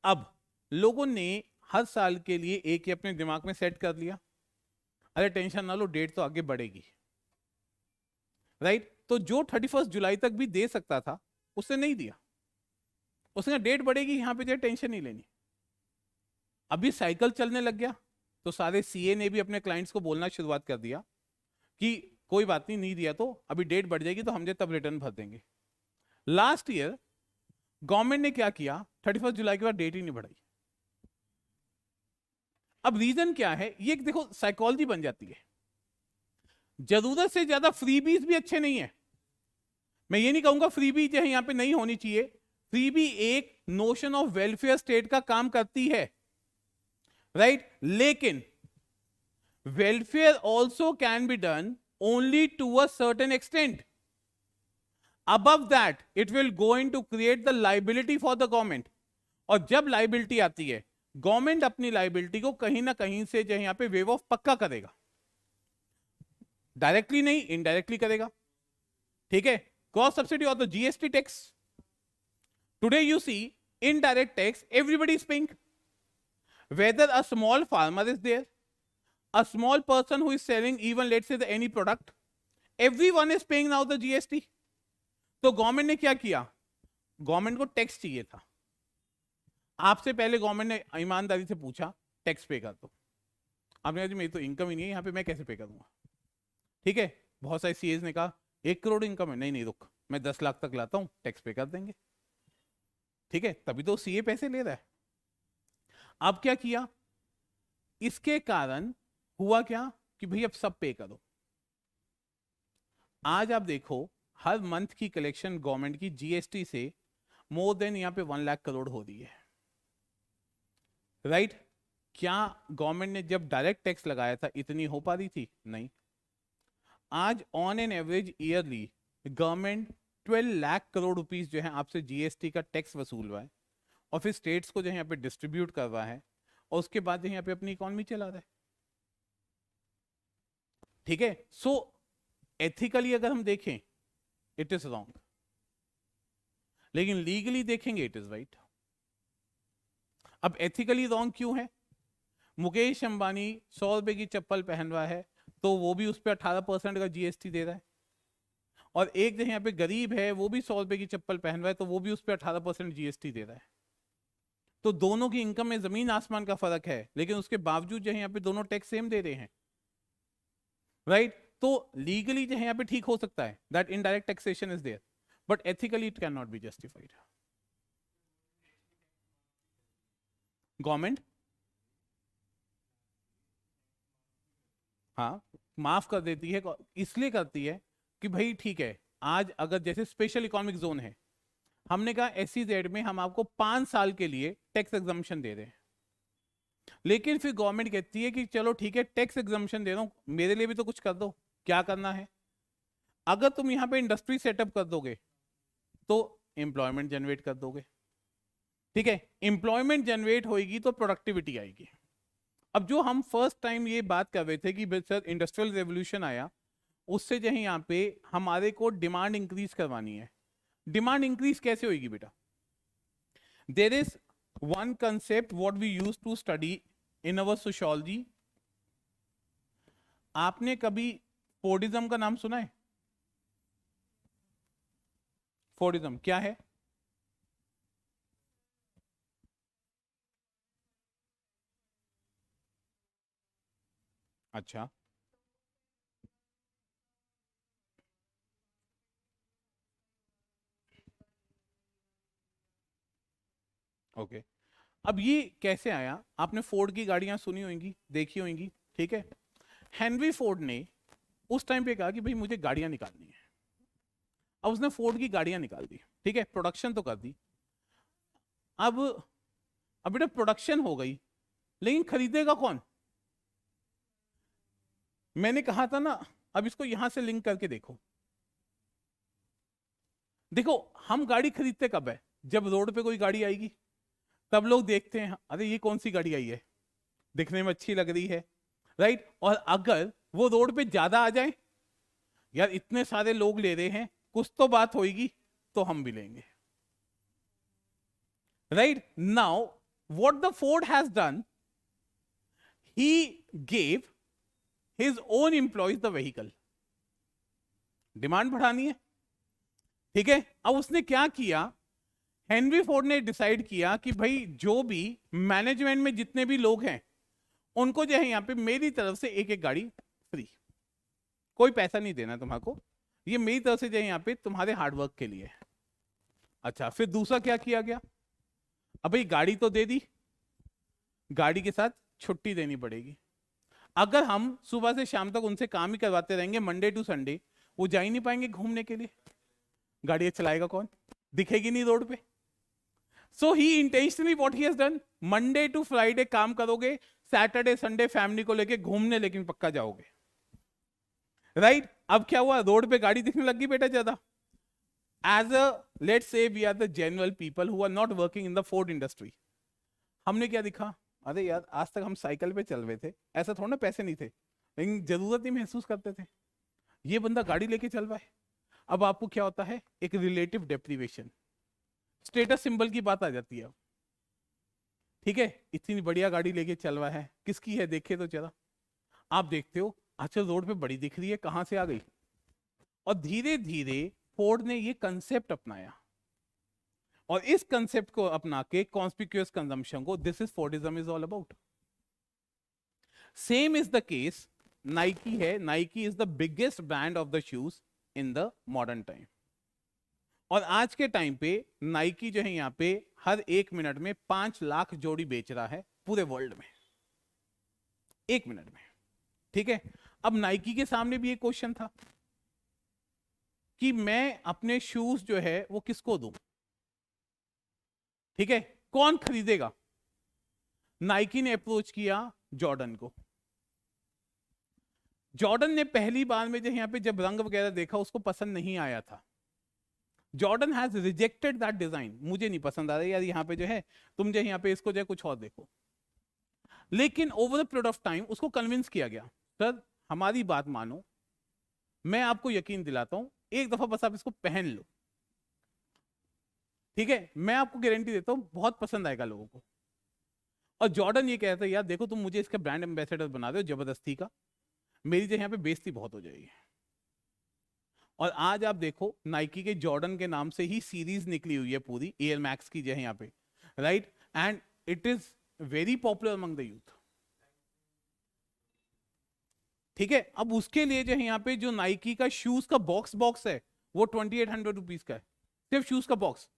अब लोगों ने हर साल के लिए एक ही अपने दिमाग में सेट कर लिया, अरे टेंशन ना लो, डेट तो आगे बढ़ेगी, राइट? तो जो 31 जुलाई तक भी दे सकता था उसने नहीं दिया, उसने डेट बढ़ेगी यहाँ पे, जो टेंशन नहीं लेनी। अभी साइकिल चलने लग गया, तो सारे सीए ने भी अपने क्लाइंट्स को बोलना शुरुआत कर दिया कि कोई बात नहीं दिया तो अभी डेट बढ़ जाएगी तो हम जो तब रिटर्न भर देंगे। लास्ट ईयर गवर्नमेंट ने क्या किया, 31 जुलाई के बाद डेट ही नहीं बढ़ाई। अब रीजन क्या है, ये देखो साइकोलॉजी बन जाती है। जरूरत से ज्यादा फ्रीबीज भी अच्छे नहीं है। मैं ये नहीं कहूंगा फ्रीबी जो है यहां पे नहीं होनी चाहिए। फ्रीबी एक नोशन ऑफ वेलफेयर स्टेट का काम करती है, राइट? लेकिन welfare also can be done only to a certain extent. above that it will go into create the liability for the government। और जब लाइबिलिटी आती है, गवर्नमेंट अपनी लाइबिलिटी को कहीं ना कहीं से जो है यहां पे वेव ऑफ पक्का करेगा, डायरेक्टली नहीं इनडायरेक्टली करेगा, ठीक है? क्रॉस सब्सिडी और तो GST tax. Today you see indirect tax everybody is paying, whether a small farmer is there, a small person who is selling even let's say any product, everyone is paying now the GST। तो government ने क्या किया, government को tax चाहिए था, आपसे पहले government ने ईमानदारी से पूछा टैक्स पे कर दो। आपने कहा जी मेरी तो इनकम ही नहीं है, यहाँ पे मैं कैसे पे करूंगा, ठीक है? बहुत सारे सीएस ने कहा 1 करोड़ इनकम है, नहीं रुक मैं 10 लाख तक लाता हूं, टैक्स पे कर देंगे, ठीक है? तभी तो सीए पैसे ले रहा है। अब क्या किया, इसके कारण हुआ क्या कि भाई अब सब पे करो। आज आप देखो हर मंथ की कलेक्शन गवर्नमेंट की जीएसटी से मोर देन यहां पे 1 लाख करोड़ हो रही है, राइट? क्या गवर्नमेंट ने जब डायरेक्ट टैक्स लगाया था इतनी हो पा रही थी? नहीं। आज on an average yearly government 12 lakh crore rupees जो है आपसे जीएसटी का टैक्स वसूल रहा है और फिर स्टेट्स को जो है यहाँ पे डिस्ट्रीब्यूट कर रहा है और उसके बाद जो यहाँ पे अपनी इकोनॉमी चला रहा है, ठीक है? सो एथिकली अगर हम देखें इट इज रॉन्ग, लेकिन लीगली देखेंगे इट इज राइट। अब एथिकली रॉन्ग क्यों है? मुकेश अंबानी 100 रुपए की चप्पल पहन रहा है तो वो भी उस पर 18% का जीएसटी दे रहा है, और एक जो यहाँ पे गरीब है वो भी 100 रुपए की चप्पल पहन रहा है तो वो भी उस पर 18% जीएसटी दे रहा है। तो दोनों की इनकम में जमीन आसमान का फर्क है, लेकिन उसके बावजूद जो है यहाँ पे दोनों टैक्स सेम दे रहे हैं, राइट? तो लीगली जो है यहाँ पे ठीक हो सकता है that indirect taxation is there, but ethically it can not be justified. Government हाँ माफ कर देती है, इसलिए करती है कि भाई ठीक है, आज अगर जैसे स्पेशल इकोनॉमिक जोन है, हमने कहा SEZ में हम आपको 5 साल के लिए टैक्स एग्जम्पशन दे रहे हैं, लेकिन फिर गवर्नमेंट कहती है कि चलो ठीक है टैक्स एग्जम्पशन दे रहा हूं, मेरे लिए भी तो कुछ कर दो। क्या करना है? अगर तुम यहां पे इंडस्ट्री सेटअप कर दोगे तो एम्प्लॉयमेंट जनरेट कर दोगे, ठीक है? एम्प्लॉयमेंट जनरेट होगी तो प्रोडक्टिविटी आएगी। अब जो हम फर्स्ट टाइम ये बात कर रहे थे कि सर इंडस्ट्रियल रेवोल्यूशन आया, उससे जो है यहाँ पे हमारे को डिमांड इंक्रीज करवानी है। डिमांड इंक्रीज कैसे होगी बेटा? There is one concept what we use to study in our sociology. आपने कभी फोर्डिज्म का नाम सुना है? फोर्डिज्म क्या है? अच्छा, ओके। अब ये कैसे आया? आपने फोर्ड की गाड़ियां सुनी होंगी, देखी होंगी, ठीक है? हेनरी फोर्ड ने उस टाइम पे कहा कि भाई मुझे गाड़ियां निकालनी है। अब उसने फोर्ड की गाड़ियां निकाल दी, ठीक है? प्रोडक्शन तो कर दी। अब बेटा प्रोडक्शन हो गई, लेकिन खरीदेगा कौन? मैंने कहा था ना, अब इसको यहां से लिंक करके देखो। देखो हम गाड़ी खरीदते कब है? जब रोड पे कोई गाड़ी आएगी तब लोग देखते हैं अरे ये कौन सी गाड़ी आई है, दिखने में अच्छी लग रही है, राइट? और अगर वो रोड पे ज्यादा आ जाए, यार इतने सारे लोग ले रहे हैं, कुछ तो बात होगी तो हम भी लेंगे, right? Now what the Ford has done, he gave his own employees the vehicle। Demand बढ़ानी है, ठीक है? अब उसने क्या किया, हेनरी फोर्ड ने डिसाइड किया कि भाई जो भी मैनेजमेंट में जितने भी लोग हैं उनको जो है यहां पे मेरी तरफ से एक एक गाड़ी फ्री, कोई पैसा नहीं देना तुम्हारे को, ये मेरी तरफ से जो है यहाँ पे तुम्हारे हार्डवर्क के लिए। अच्छा, फिर दूसरा क्या किया गया, अब भाई गाड़ी तो दे दी, गाड़ी के साथ छुट्टी देनी पड़ेगी। अगर हम सुबह से शाम तक उनसे काम ही करवाते रहेंगे मंडे टू संडे, वो जा ही नहीं पाएंगे घूमने के लिए, गाड़ी चलाएगा कौन, दिखेगी नहीं रोड पे। So he intentionally what he has done, Monday to Friday काम करोगे, सैटरडे संडे फैमिली को लेके घूमने लेकिन पक्का जाओगे, राइट? अब क्या हुआ, रोड पे गाड़ी दिखने लगी बेटा ज्यादा। As a let's say we are the general people who are not working in the food industry, हमने क्या दिखा, अरे यार आज तक हम साइकिल पे चल रहे थे, ऐसा थोड़ा ना पैसे नहीं थे, लेकिन जरूरत नहीं महसूस करते थे, ये बंदा गाड़ी लेके चल रहा है। अब आपको क्या होता है, एक रिलेटिव डेप्रीवेशन, स्टेटस सिंबल की बात आ जाती है। ठीक है, इतनी बढ़िया गाड़ी लेके चल रहा है, किसकी है देखे तो जरा, आप देखते हो अच्छा रोड पे बड़ी दिख रही है, कहां से आ गई। और धीरे धीरे फोर्ड ने ये कंसेप्ट अपनाया, और इस कंसेप्ट को अपना के कॉन्स्पिक्यूअस कंजम्पशन को, this is Fordism is all about. Same is the case, Nike है, Nike is the biggest brand of the shoes in the modern time. और आज के टाइम पे नाइकी जो है यहाँ पे हर 1 मिनट में 5 लाख जोड़ी बेच रहा है पूरे वर्ल्ड में, 1 मिनट में। ठीक है, अब नाइकी के सामने भी एक क्वेश्चन था कि मैं अपने शूज जो है वो किसको दूं, ठीक है, कौन खरीदेगा। नाइकी ने अप्रोच किया जॉर्डन को। जॉर्डन ने पहली बार में जो यहाँ पे जब रंग वगैरह देखा उसको पसंद नहीं आया था। Jordan has rejected that design, मुझे नहीं पसंद आ रहा यार, यहाँ पे जो है तुम जो यहाँ पे इसको जो है कुछ और देखो। लेकिन over the period of time उसको कन्विंस किया गया, सर हमारी बात मानो, मैं आपको यकीन दिलाता हूं, एक दफा बस आप इसको पहन लो, ठीक है, मैं आपको गारंटी देता हूं बहुत पसंद आएगा लोगों को। और जॉर्डन ये कहता है यार देखो तुम मुझे इसका ब्रांड एम्बेसडर बना रहे हो जबरदस्ती का, मेरी जो यहाँ पे बेइज्जती बहुत हो जाएगी। और आज आप देखो नाइकी के जॉर्डन के नाम से ही सीरीज निकली हुई है पूरी, एयर मैक्स की जो है यहाँ पे, right, and it is very popular among the youth. ठीक है, अब उसके लिए जो है यहाँ पे जो नाइकी का शूज का बॉक्स है वो 2800 रुपीज का है, सिर्फ शूज का बॉक्स।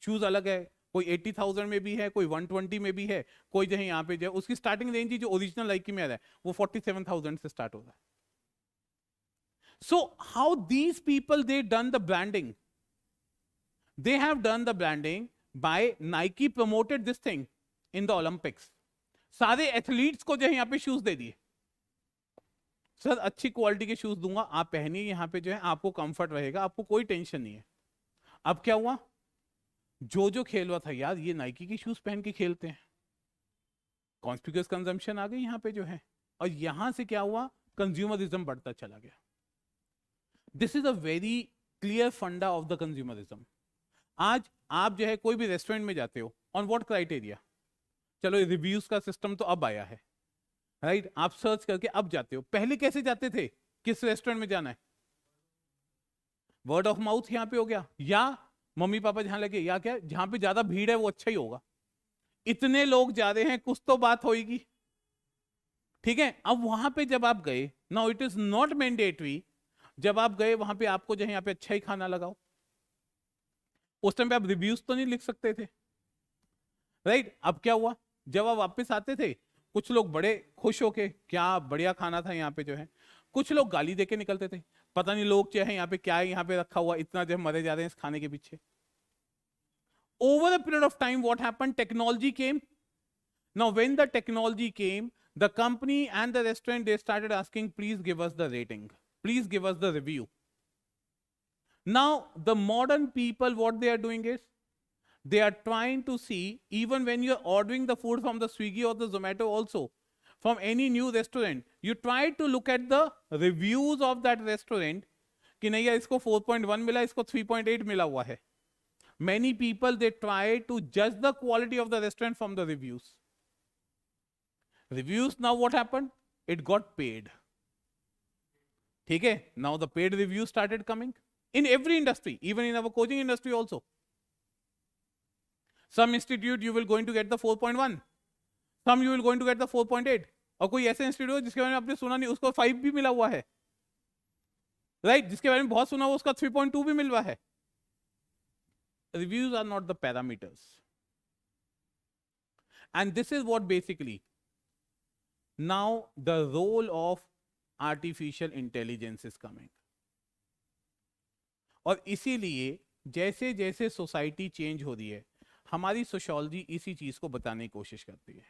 शूज अलग है, कोई 80,000 में भी है, कोई 120 में भी है, कोई जो है यहाँ पे जो उसकी स्टार्टिंग रेंज ही जो ओरिजिनल नाइकी में आ रहा है वो 47,000 से स्टार्ट हो रहा है। So how these people they done the branding? They have done the branding by Nike promoted this thing in the Olympics. सारे एथलीट्स को जो है यहाँ पे शूज दे दिए, सर अच्छी क्वालिटी के शूज दूंगा, आप पहनिए, यहाँ पे जो है आपको कंफर्ट रहेगा, आपको कोई टेंशन नहीं है। अब क्या हुआ, जो खेल रहा था यार ये नाइकी के शूज पहन के खेलते हैं, कॉन्स्पिक्यूअस कंजम्पशन आ गई यहाँ पे जो है, और यहां से क्या हुआ, कंज्यूमरिज्म बढ़ता चला गया। This is a very clear फंडा ऑफ द कंज्यूमरिज्म। आज आप जो है कोई भी रेस्टोरेंट में जाते हो, ऑन व्हाट क्राइटेरिया, चलो रिव्यूज का सिस्टम तो अब आया है, राइट, आप सर्च करके अब जाते हो, पहले कैसे जाते थे, किस रेस्टोरेंट में जाना है, वर्ड ऑफ माउथ यहाँ पे हो गया, या मम्मी पापा जहां लगे, या क्या जहां पे ज्यादा भीड़ है वो अच्छा ही होगा, इतने लोग जा रहे हैं कुछ तो बात होगी। ठीक है, अब वहां पे जब आप गए, now it is not mandatory, जब आप गए वहां पे आपको जो है यहाँ पे अच्छा ही खाना लगाओ, उस टाइम पे आप रिव्यूज तो नहीं लिख सकते थे, राइट। अब क्या हुआ, जब आप वापस आते थे कुछ लोग बड़े खुश होके क्या बढ़िया खाना था यहाँ पे जो है, कुछ लोग गाली देके निकलते थे, पता नहीं लोग जो है यहाँ पे क्या है यहाँ पे रखा हुआ, इतना जो मरे जा रहे हैं इस खाने के पीछे। Over a period of time what happened, technology came. Now when the technology came, the company and the restaurant they started asking please give us the rating, please give us the review. Now the modern people what they are doing is they are trying to see, even when you are ordering the food from the Swiggy or the Zomato also, from any new restaurant, you try to look at the reviews of that restaurant कि नहीं यार इसको 4.1 मिला, इसको 3.8 मिला हुआ है। Many people they try to judge the quality of the restaurant from the reviews. Reviews, now what happened? It got paid. ठीक है, now the paid reviews started coming in every industry, even in our coaching industry also. Some institute you will going to get the 4.1, some you will going to get the 4.8, और कोई ऐसे institute जिसके बारे में आपने सुना नहीं उसको 5 भी मिला हुआ है। राइट, जिसके बारे में बहुत सुना वो उसका 3.2 भी मिल रहा है. Reviews are not the parameters. And this is what basically now the role of artificial intelligence is coming. और इसीलिए जैसे जैसे सोसाइटी चेंज हो रही है, हमारी सोशियोलॉजी इसी चीज को बताने की कोशिश करती है.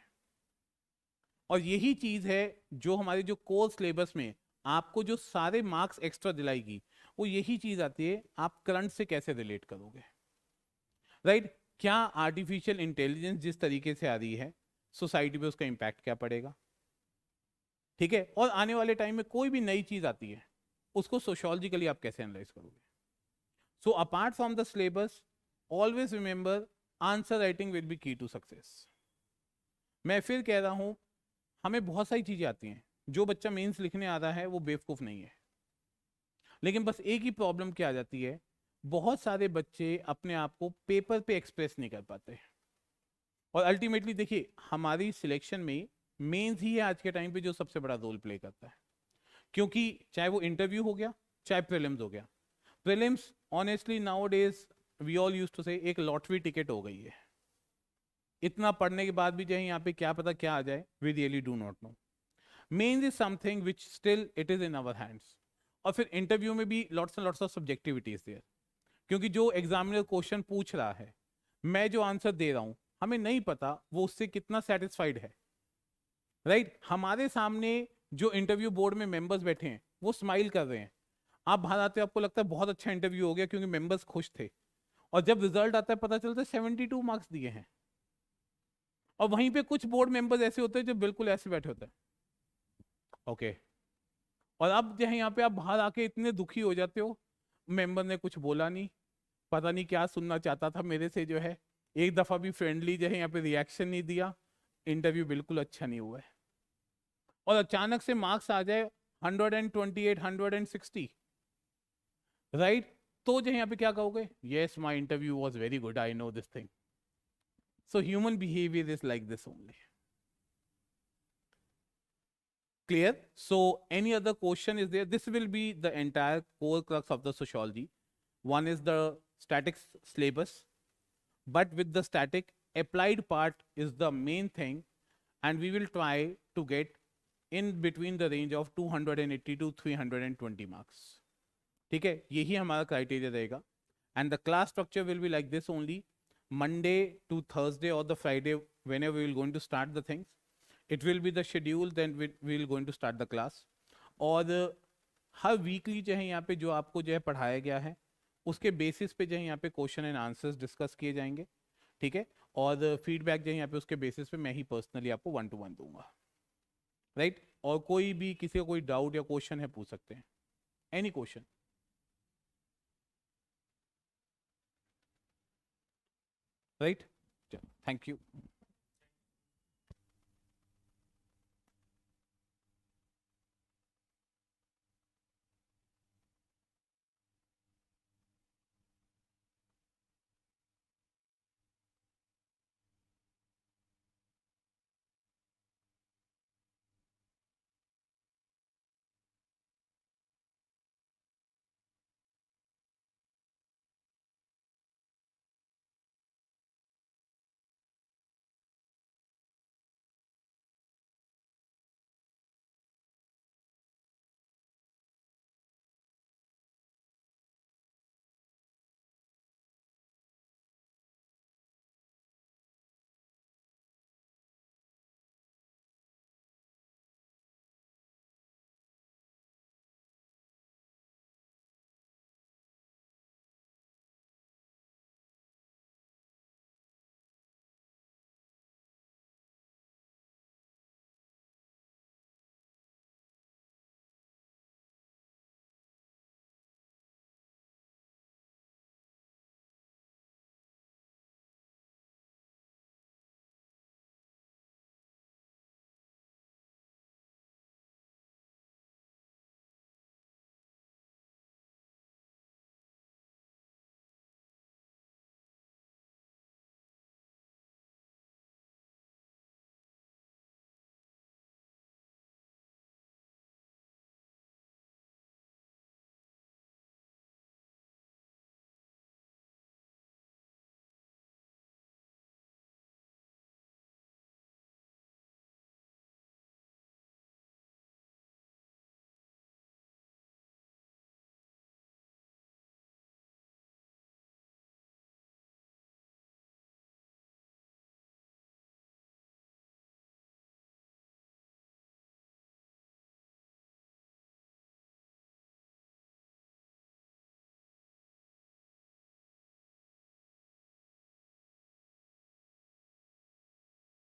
और यही चीज है जो हमारे जो कोर सिलेबस में आपको जो सारे मार्क्स एक्स्ट्रा दिलाएगी, वो यही चीज आती है आप करंट से कैसे रिलेट करोगे. राइट, क्या आर्टिफिशियल इंटेलिजेंस जिस तरीके से आ रही है सोसाइटी पे उसका इंपैक्ट क्या पड़ेगा. ठीक है, और आने वाले टाइम में कोई भी नई चीज आती है उसको सोशियोलॉजिकली आप कैसे एनालाइज करोगे. So apart from the syllabus, always remember answer writing will be की टू सक्सेस. मैं फिर कह रहा हूं, हमें बहुत सारी चीजें आती हैं. जो बच्चा मेंस लिखने आ रहा है वो बेवकूफ नहीं है, लेकिन बस एक ही प्रॉब्लम क्या आ जाती है, बहुत सारे बच्चे अपने आप को पेपर पे एक्सप्रेस नहीं कर पाते. और अल्टीमेटली देखिए, हमारी सिलेक्शन में मेंस ही है आज के टाइम पे जो सबसे बड़ा रोल प्ले करता है. क्योंकि चाहे वो इंटरव्यू हो गया, चाहे प्रीलिम्स हो गया. Prelims honestly nowadays we all used to say एक लॉटरी टिकट हो गई है. इतना पढ़ने के बाद भी जो है यहाँ पे क्या पता क्या आ जाए, we really do not know. Means is something which still it is in our hands. और फिर इंटरव्यू में भी lots and lots of subjectivities there. क्योंकि जो एग्जामिनर क्वेश्चन पूछ रहा है, मैं जो आंसर दे रहा हूं, हमें नहीं पता वो उससे कितना सेटिस्फाइड है. राइट, हमारे सामने जो इंटरव्यू बोर्ड में मेंबर्स बैठे हैं वो स्माइल कर रहे हैं. आप बाहर आते हो आपको लगता है बहुत अच्छा इंटरव्यू हो गया क्योंकि मेंबर्स खुश थे. और जब रिजल्ट आता है पता चलता है 72 मार्क्स दिए हैं. और वहीं पे कुछ बोर्ड मेंबर्स ऐसे होते हैं जो बिल्कुल ऐसे बैठे होते हैं. ओके, और अब जो है यहाँ पे आप बाहर आके इतने दुखी हो जाते हो, मेंबर ने कुछ बोला नहीं, पता नहीं क्या सुनना चाहता था मेरे से, जो है एक दफा भी फ्रेंडली जो है यहाँ पे रिएक्शन नहीं दिया, इंटरव्यू बिल्कुल अच्छा नहीं हुआ है. और अचानक से मार्क्स आ जाए 128, 160. राइट, तो जो है यहाँ पे क्या कहोगे, yes my interview was very good, I know this thing. So human behaviour is like this only. Clear? So any other question is there? This will be the entire core crux of the sociology. One is the static syllabus, but with the static, applied part is the main thing, and we will try to get in between the range of 280 to 320 marks. ठीक है, यही हमारा criteria रहेगा. And the class structure will be like this only. Monday to Thursday or the Friday, whenever we will going to start the things. It will be the schedule, then we will going to start the class. और हर weekly जो है यहाँ पे जो आपको जो है पढ़ाया गया है उसके बेसिस पे जो है यहाँ पे क्वेश्चन एंड आंसर्स डिस्कस किए जाएंगे. ठीक है, और फीडबैक जो है यहाँ पे उसके बेसिस पे मैं ही पर्सनली आपको 1-to-1 दूंगा. राइट, और कोई भी किसी का कोई डाउट या क्वेश्चन है पूछ सकते हैं. Any question. Right, thank you.